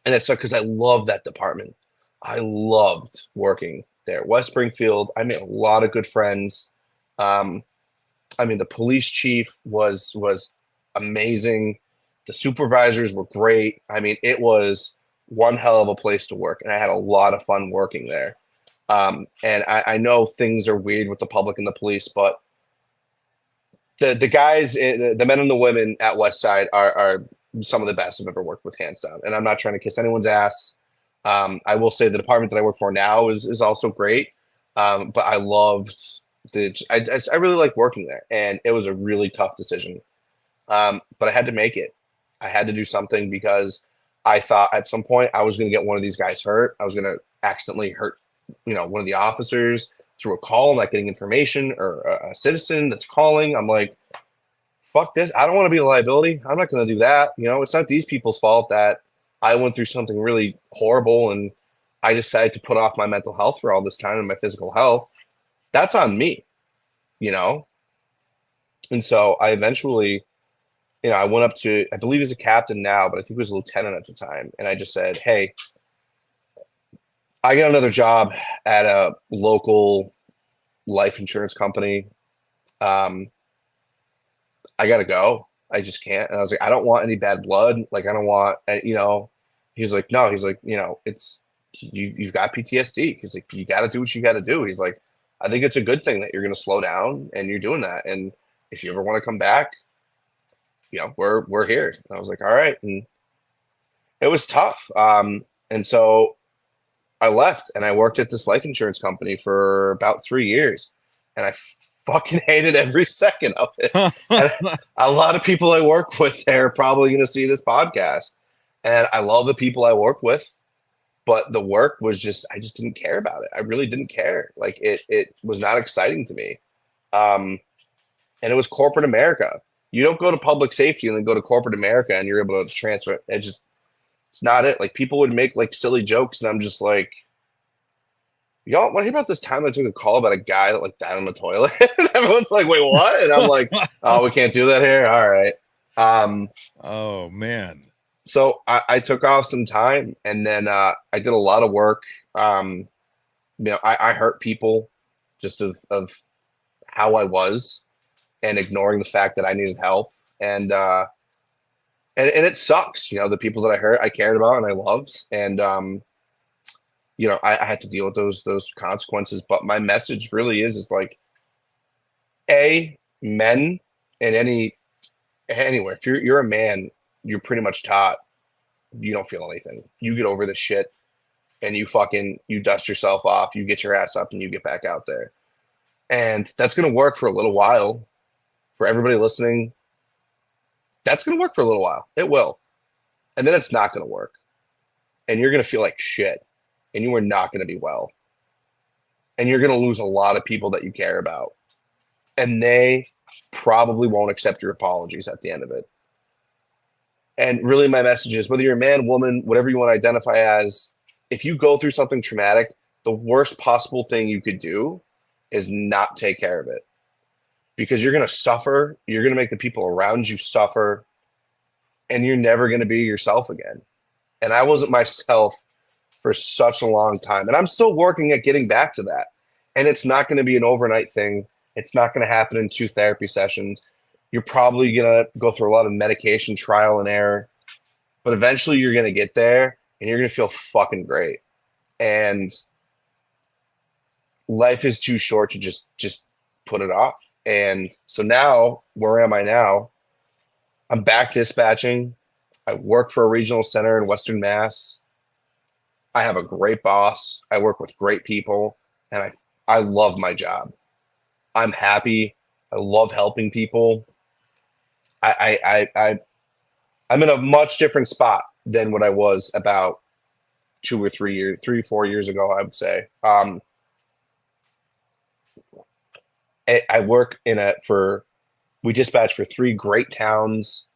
And it's because I love that department. I loved working there. West Springfield, I made a lot of good friends. The police chief was amazing. The supervisors were great. It was one hell of a place to work, and I had a lot of fun working there. And I know things are weird with the public and the police, but the guys, the men and the women at Westside are some of the best I've ever worked with, hands down. And I'm not trying to kiss anyone's ass. I will say the department that I work for now is also great. But I loved I really like working there, and it was a really tough decision. But I had to make it. I had to do something because I thought at some point I was going to get one of these guys hurt. I was going to accidentally hurt, one of the officers through a call, not getting information, or a citizen that's calling. I'm like, fuck this. I don't want to be a liability. I'm not going to do that. It's not these people's fault that I went through something really horrible and I decided to put off my mental health for all this time and my physical health. That's on me, And so I eventually, I went up to, I believe he's a captain now, but I think he was a lieutenant at the time. And I just said, hey, I got another job at a local life insurance company. I got to go. I just can't. And I was like, I don't want any bad blood. Like, I don't want, you know, he's like, no, he's like, you know, it's, you've got PTSD. He's like, you got to do what you got to do. He's like, I think it's a good thing that you're going to slow down and you're doing that. And if you ever want to come back, you know, we're here. And I was like, all right. And it was tough. And so I left and I worked at this life insurance company for about 3 years, and I fucking hated every second of it. And a lot of people I work with are probably going to see this podcast, and I love the people I work with, but the work was just, I just didn't care about it. I really didn't care. Like it was not exciting to me. And it was corporate America. You don't go to public safety and then go to corporate America and you're able to transfer. It's not it. Like, people would make like silly jokes, and I'm just like, y'all want to hear about this time I took a call about a guy that like died on the toilet? And everyone's like, wait, what? And I'm like, oh, we can't do that here. All right. Oh man. So I took off some time, and then I did a lot of work. You know, I hurt people just of how I was, and ignoring the fact that I needed help. And it sucks, you know, the people that I hurt, I cared about and I loved. And, you know, I had to deal with those consequences. But my message really is like, men in anywhere, if you're a man, you're pretty much taught you don't feel anything. You get over this shit and you dust yourself off, you get your ass up and you get back out there. And that's going to work for a little while. For everybody listening, that's going to work for a little while. It will. And then it's not going to work. And you're going to feel like shit. And you are not going to be well. And you're going to lose a lot of people that you care about. And they probably won't accept your apologies at the end of it. And really, my message is, whether you're a man, woman, whatever you want to identify as, if you go through something traumatic, the worst possible thing you could do is not take care of it. Because you're going to suffer, you're going to make the people around you suffer, and you're never going to be yourself again. And I wasn't myself for such a long time. And I'm still working at getting back to that. And it's not going to be an overnight thing. It's not going to happen in 2 therapy sessions. You're probably going to go through a lot of medication trial and error. But eventually you're going to get there, and you're going to feel fucking great. And life is too short to just put it off. And so now, where am I now? I'm back dispatching. I work for a regional center in Western Mass. I have a great boss. I work with great people, and I love my job. I'm happy. I love helping people. I'm in a much different spot than what I was about 4 years ago, I would say. I work we dispatch for 3 great towns.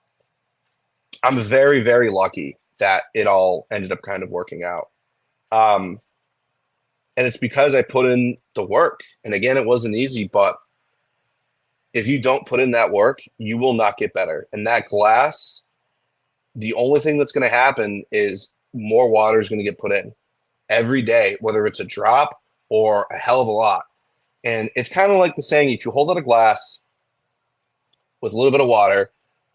I'm very, very lucky that it all ended up kind of working out. And it's because I put in the work. And again, it wasn't easy, but if you don't put in that work, you will not get better. And that glass, the only thing that's going to happen is more water is going to get put in every day, whether it's a drop or a hell of a lot. And it's kind of like the saying, if you hold out a glass with a little bit of water,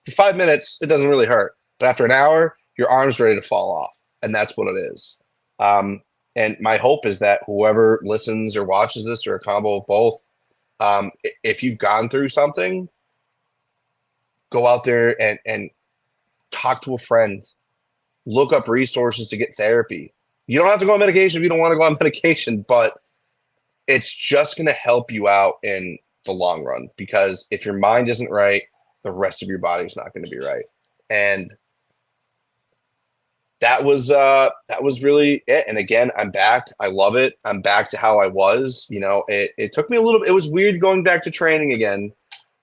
for 5 minutes, it doesn't really hurt. But after an hour, your arm's ready to fall off. And that's what it is. And my hope is that whoever listens or watches this, or a combo of both, if you've gone through something, go out there and talk to a friend. Look up resources to get therapy. You don't have to go on medication if you don't want to go on medication, but it's just going to help you out in the long run, because if your mind isn't right, the rest of your body is not going to be right. And that was really it. And again, I'm back. I love it. I'm back to how I was. You know, it took me a little bit. It was weird going back to training again.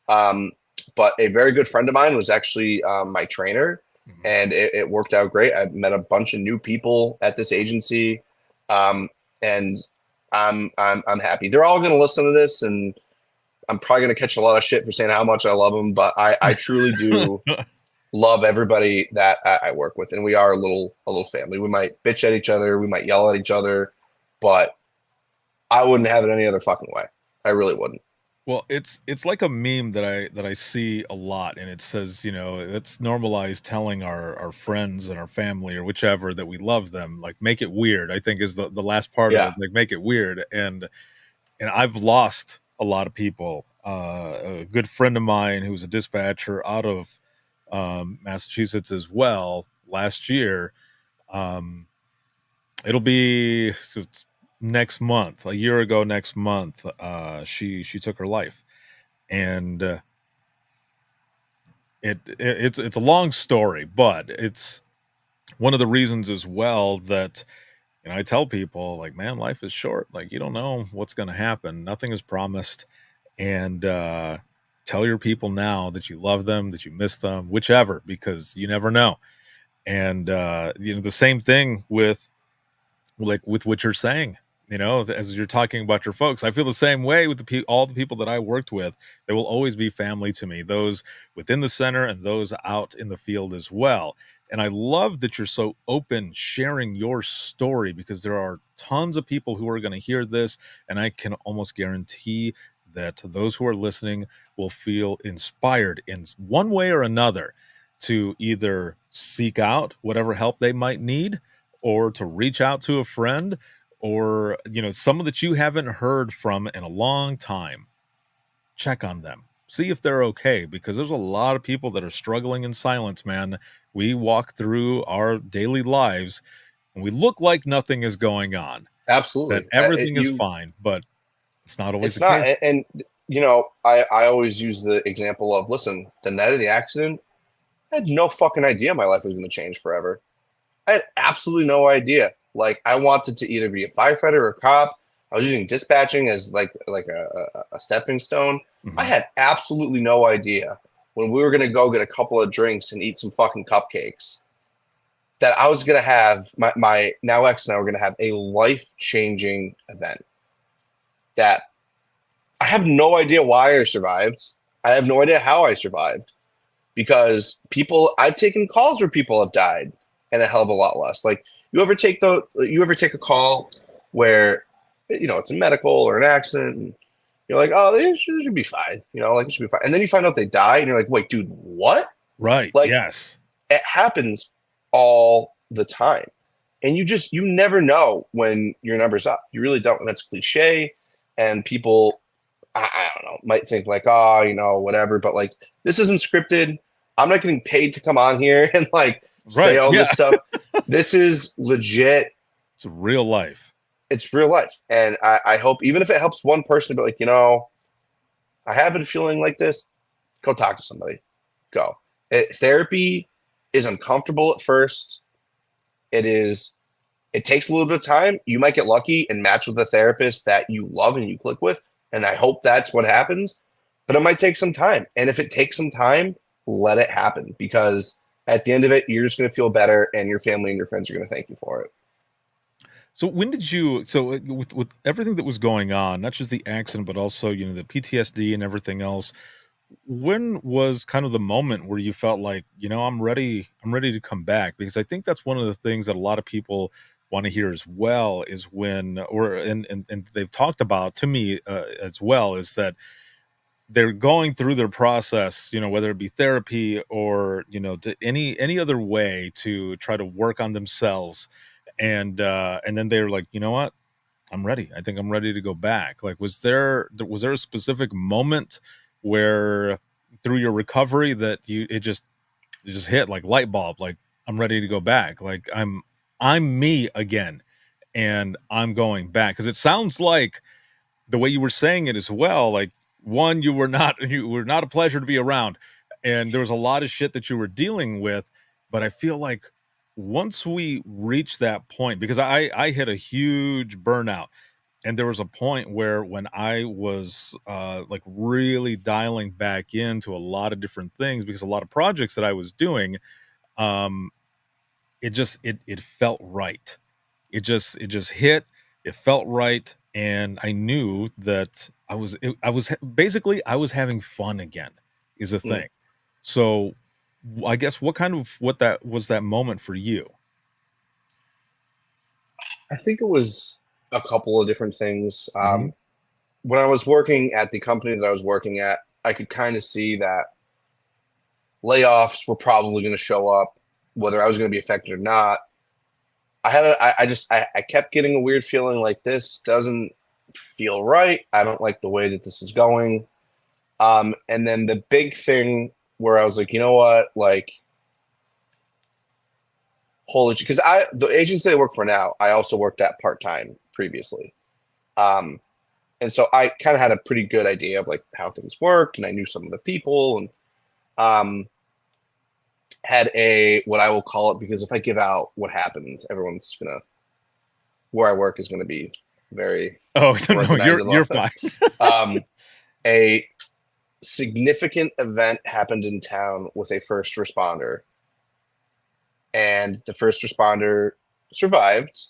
But a very good friend of mine was actually my trainer, and it worked out great. I met a bunch of new people at this agency, and I'm happy. They're all going to listen to this, and I'm probably going to catch a lot of shit for saying how much I love them, but I truly do love everybody that I work with, and we are a little family. We might bitch at each other, we might yell at each other, but I wouldn't have it any other fucking way. I really wouldn't. Well, it's like a meme that I see a lot, and it says, let's normalize telling our friends and our family or whichever that we love them, like make it weird. I think is the last part of it, Yeah. like make it weird. And I've lost a lot of people. A good friend of mine who was a dispatcher out of Massachusetts as well last year. Um, it'll be next month, a year ago next month. She took her life, and it's a long story, but it's one of the reasons as well that I tell people like, man, life is short. Like you don't know what's going to happen. Nothing is promised, and tell your people now that you love them, that you miss them, whichever, because you never know. And the same thing with with what you're saying, as you're talking about your folks. I feel the same way with all the people that I worked with. They will always be family to me, those within the center and those out in the field as well. And I love that you're so open sharing your story, because there are tons of people who are going to hear this, and I can almost guarantee that those who are listening will feel inspired in one way or another to either seek out whatever help they might need, or to reach out to a friend, or someone that you haven't heard from in a long time. Check on them, see if they're okay, because there's a lot of people that are struggling in silence, man. We walk through our daily lives and we look like nothing is going on, that Absolutely. everything is fine, but it's not always It's the not, case. I always use the example of, listen, the night of the accident, I had no fucking idea my life was going to change forever. I had absolutely no idea. Like, I wanted to either be a firefighter or a cop. I was using dispatching as like a stepping stone. I Mhm. had absolutely no idea when we were going to go get a couple of drinks and eat some fucking cupcakes that I was going to have my now ex and I were going to have a life changing event that I have no idea why I survived. I have no idea how I survived, because I've taken calls where people have died and a hell of a lot less. Like, you ever take a call where it's a medical or an accident, and you're like, oh, they should be fine, like it should be fine, and then you find out they die, and you're like, wait, dude, what? Right, Like, yes. it happens all the time, and you never know when your number's up. You really don't. And that's cliche, and people, I don't know, might think like, oh, whatever, but like, this isn't scripted. I'm not getting paid to come on here and like say Right, all yeah. this stuff. This is legit. It's real life. It's real life. And I hope, even if it helps one person, but like, I have been feeling like this, go talk to somebody. Go. Therapy is uncomfortable at first. It takes a little bit of time. You might get lucky and match with a therapist that you love and you click with. And I hope that's what happens. But it might take some time. And if it takes some time, let it happen, because at the end of it, you're just going to feel better, and your family and your friends are going to thank you for it. So when did you, with everything that was going on, not just the accident, but also, the PTSD and everything else, when was kind of the moment where you felt like, I'm ready to come back? Because I think that's one of the things that a lot of people want to hear as well, is when, and they've talked about to me as well, is that they're going through their process, whether it be therapy or, any other way to try to work on themselves. And then they're like, you know what? I'm ready. I think I'm ready to go back. Like, was there a specific moment where through your recovery that it just hit like light bulb, like I'm ready to go back. Like I'm me again, and I'm going back. Because it sounds like the way you were saying it as well, like, one, you were not a pleasure to be around, and there was a lot of shit that you were dealing with. But I feel like once we reach that point, because I hit a huge burnout, and there was a point where when I was like really dialing back into a lot of different things, because a lot of projects that I was doing, um it felt right. It just hit. It felt right, and I knew that basically I was having fun again, is a Mm. thing. So I guess what that was, that moment for you. I think it was a couple of different things. Hmm. when I was working at the company that I was working at, I could kind of see that layoffs were probably going to show up, whether I was going to be affected or not. I kept getting a weird feeling like this doesn't feel right. I don't like the way that this is going. And then the big thing where I was like, you know what, like, holy, because the agency I work for now, I also worked at part-time previously. And so I kind of had a pretty good idea of like how things worked, and I knew some of the people, and had what I will call it, because if I give out what happens, everyone's gonna, where I work is gonna be very no, you're fine. A significant event happened in town with a first responder, and the first responder survived,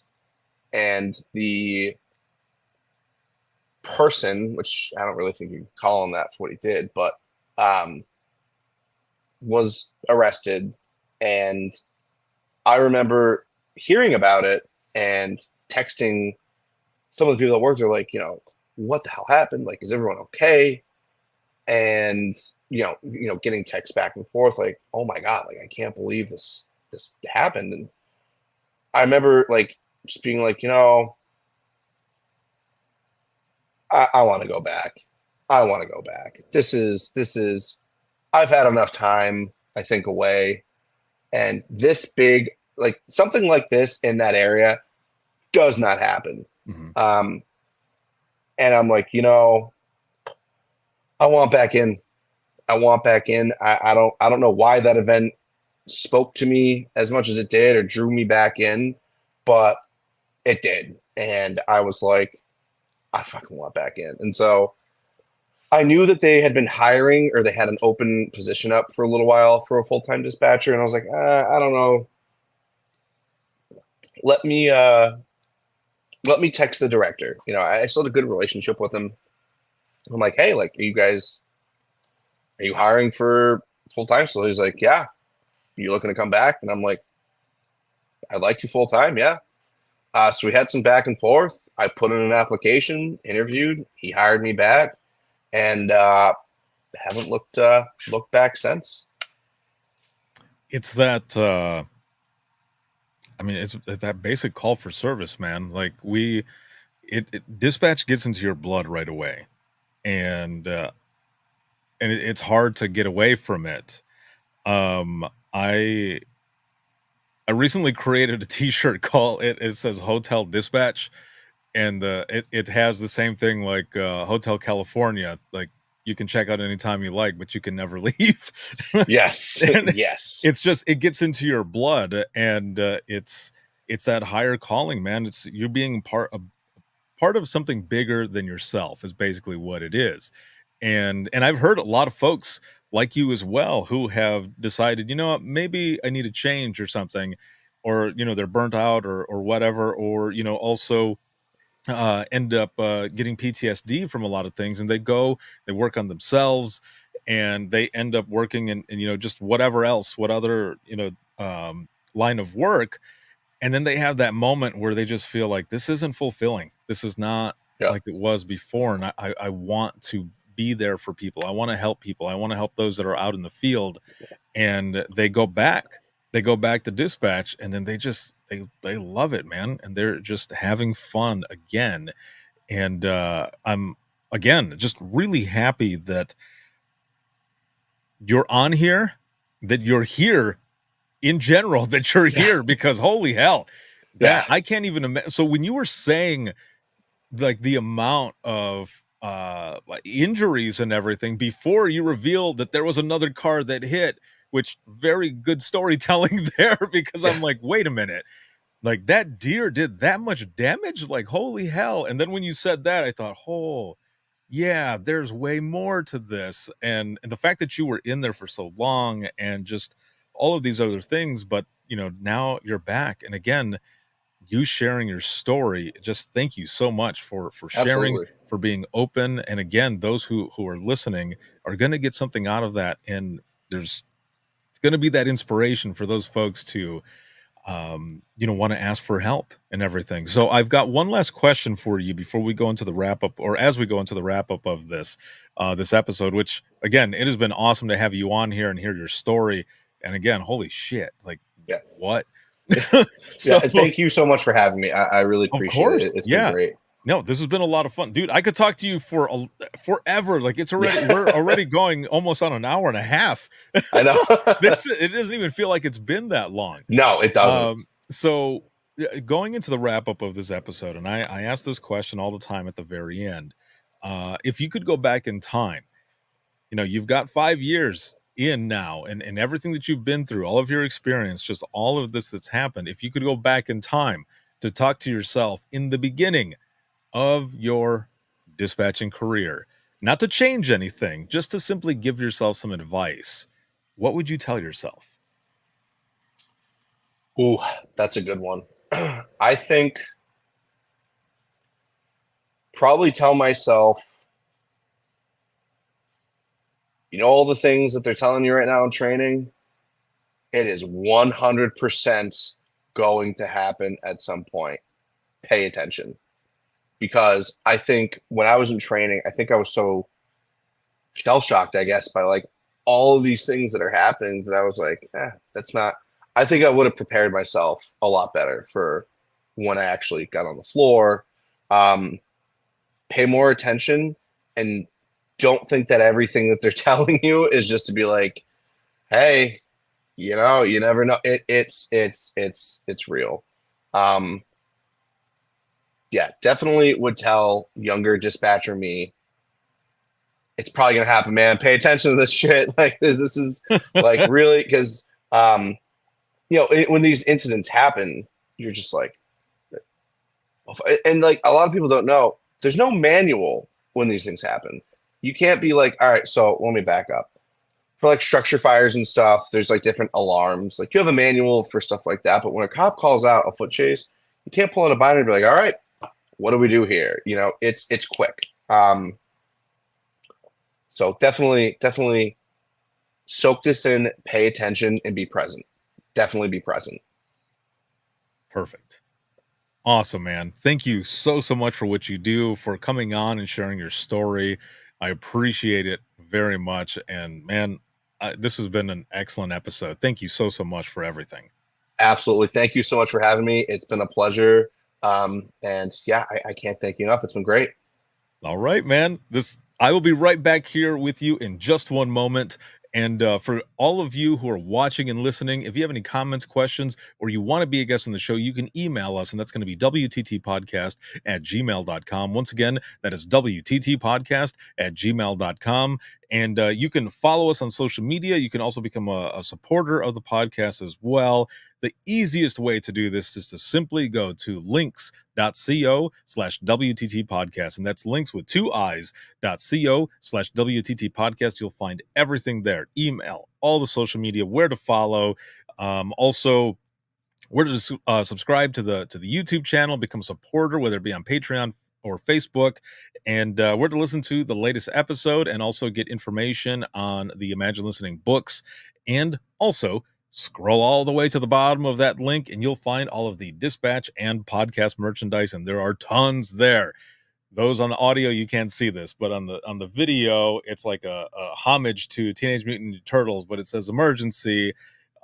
and the person, which I don't really think you can call him that for what he did, but was arrested. And I remember hearing about it and texting some of the people that worked there, like, what the hell happened? Like, is everyone okay? And getting texts back and forth, like, oh my God, like, I can't believe this happened. And I remember like just being like, I want to go back. I want to go back. This is, I've had enough time, I think, away. And this big, like something like this in that area does not happen. Mm-hmm. And I'm like, I want back in. I want back in. I don't know why that event spoke to me as much as it did or drew me back in, but it did. And I was like, I fucking want back in. And so I knew that they had been hiring, or they had an open position up for a little while for a full-time dispatcher. And I was like, I don't know. Let me text the director. I still had a good relationship with him. I'm like, hey, like, are you hiring for full-time? So he's like, yeah. You looking to come back? And I'm like, I'd like to full-time. Yeah. So we had some back and forth. I put in an application, interviewed. He hired me back, and haven't looked back since. It's that. It's that basic call for service, man. Like dispatch gets into your blood right away, and it's hard to get away from it. I recently created a T-shirt it says Hotel Dispatch, and it has the same thing like Hotel California. Like, you can check out anytime you like, but you can never leave. Yes. Yes. It's just, it gets into your blood, and it's that higher calling, man. It's you being part of something bigger than yourself is basically what it is. And I've heard a lot of folks like you as well who have decided, maybe I need a change or something, or they're burnt out or whatever, or also end up getting PTSD from a lot of things, and they work on themselves, and they end up working in just what other line of work, and then they have that moment where they just feel like this isn't fulfilling, this is not like it was before, and I want to be there for people, I want to help people, I want to help those that are out in the field, and they go back to dispatch, and then they love it, man, and they're just having fun again. And I'm again just really happy that you're on here, that you're here in general, that you're here, because holy hell, that I can't even imagine. So when you were saying like the amount of injuries and everything before you revealed that there was another car that hit, which very good storytelling there, because I'm like, wait a minute, like that deer did that much damage, like holy hell. And then when you said that, I thought, oh yeah, there's way more to this. And the fact that you were in there for so long, and just all of these other things, but now you're back, and again, you sharing your story, just thank you so much for sharing. Absolutely. For being open. And again, those who are listening are going to get something out of that, and it's going to be that inspiration for those folks to want to ask for help and everything. So I've got one last question for you before we go into the wrap up, or as we go into the wrap up of this episode. Which again, it has been awesome to have you on here and hear your story. And again, holy shit, like Yeah. what? Yeah, thank you so much for having me. I really Of appreciate course, it. It's yeah. been great. No, this has been a lot of fun, dude. I could talk to you for forever. Like we're already going almost on an hour and a half. I know. It doesn't even feel like it's been that long. No, it doesn't. So going into the wrap up of this episode, and I ask this question all the time at the very end. If you could go back in time, you've got 5 years in now, and everything that you've been through, all of your experience, just all of this that's happened. If you could go back in time to talk to yourself in the beginning of your dispatching career, not to change anything, just to simply give yourself some advice, what would you tell yourself? Ooh, that's a good one. I think probably tell myself, all the things that they're telling you right now in training, it is 100% going to happen at some point. Pay attention. Because I think when I was in training, I think I was so shell-shocked, I guess, by like all of these things that are happening that I was like, that's not, I think I would have prepared myself a lot better for when I actually got on the floor. Pay more attention and don't think that everything that they're telling you is just to be like, hey, you never know. It's real. Yeah, definitely would tell younger dispatcher me, it's probably gonna happen, man. Pay attention to this shit. Like this is like really, because when these incidents happen, you're just like, and like a lot of people don't know, there's no manual when these things happen. You can't be like, all right, so let me back up. For like structure fires and stuff, there's like different alarms. Like you have a manual for stuff like that, but when a cop calls out a foot chase, you can't pull in a binder and be like, all right, what do we do here? It's quick. So definitely soak this in, pay attention, and be present. Definitely be present. Perfect. Awesome, man. Thank you so much for what you do, for coming on and sharing your story. I appreciate it very much. And man, this has been an excellent episode. Thank you so much for everything. Absolutely. Thank you so much for having me. It's been a pleasure. And yeah, I can't thank you enough. It's been great. All right, man. I will be right back here with you in just one moment. And for all of you who are watching and listening, if you have any comments, questions, or you want to be a guest on the show, you can email us, and that's going to be wttpodcast@gmail.com. Once again, that is wttpodcast@gmail.com. And you can follow us on social media. You can also become a supporter of the podcast as well. The easiest way to do this is to simply go to links.co/WTT podcast. And that's links with 2 i's.co/WTT podcast. You'll find everything there. Email, all the social media, where to follow. Also, where to subscribe to the YouTube channel, become a supporter, whether it be on Patreon or Facebook, and where to listen to the latest episode, and also get information on the Imagine Listening books. And also scroll all the way to the bottom of that link and you'll find all of the dispatch and podcast merchandise, and there are tons there. Those on the audio, you can't see this, but on the video, it's like a homage to Teenage Mutant Ninja Turtles, but it says emergency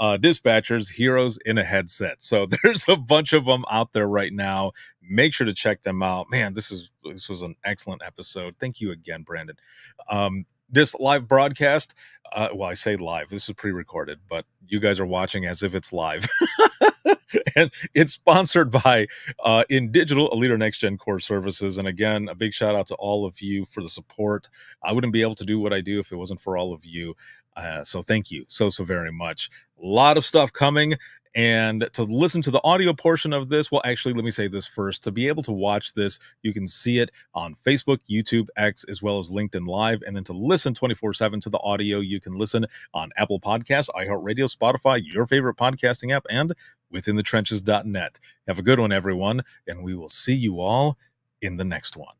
dispatchers, heroes in a headset. So there's a bunch of them out there right now. Make sure to check them out. Man, this was an excellent episode. Thank you again, Brandon. This live broadcast, well, I say live, this is pre-recorded, but you guys are watching as if it's live. And it's sponsored by In Digital, a leader next gen core services. And again, a big shout out to all of you for the support. I wouldn't be able to do what I do if it wasn't for all of you. So thank you so very much. A lot of stuff coming. And to listen to the audio portion of this, well, actually, let me say this first. To be able to watch this, you can see it on Facebook, YouTube, X, as well as LinkedIn Live. And then to listen 24/7 to the audio, you can listen on Apple Podcasts, iHeartRadio, Spotify, your favorite podcasting app, and withinthetrenches.net. Have a good one, everyone, and we will see you all in the next one.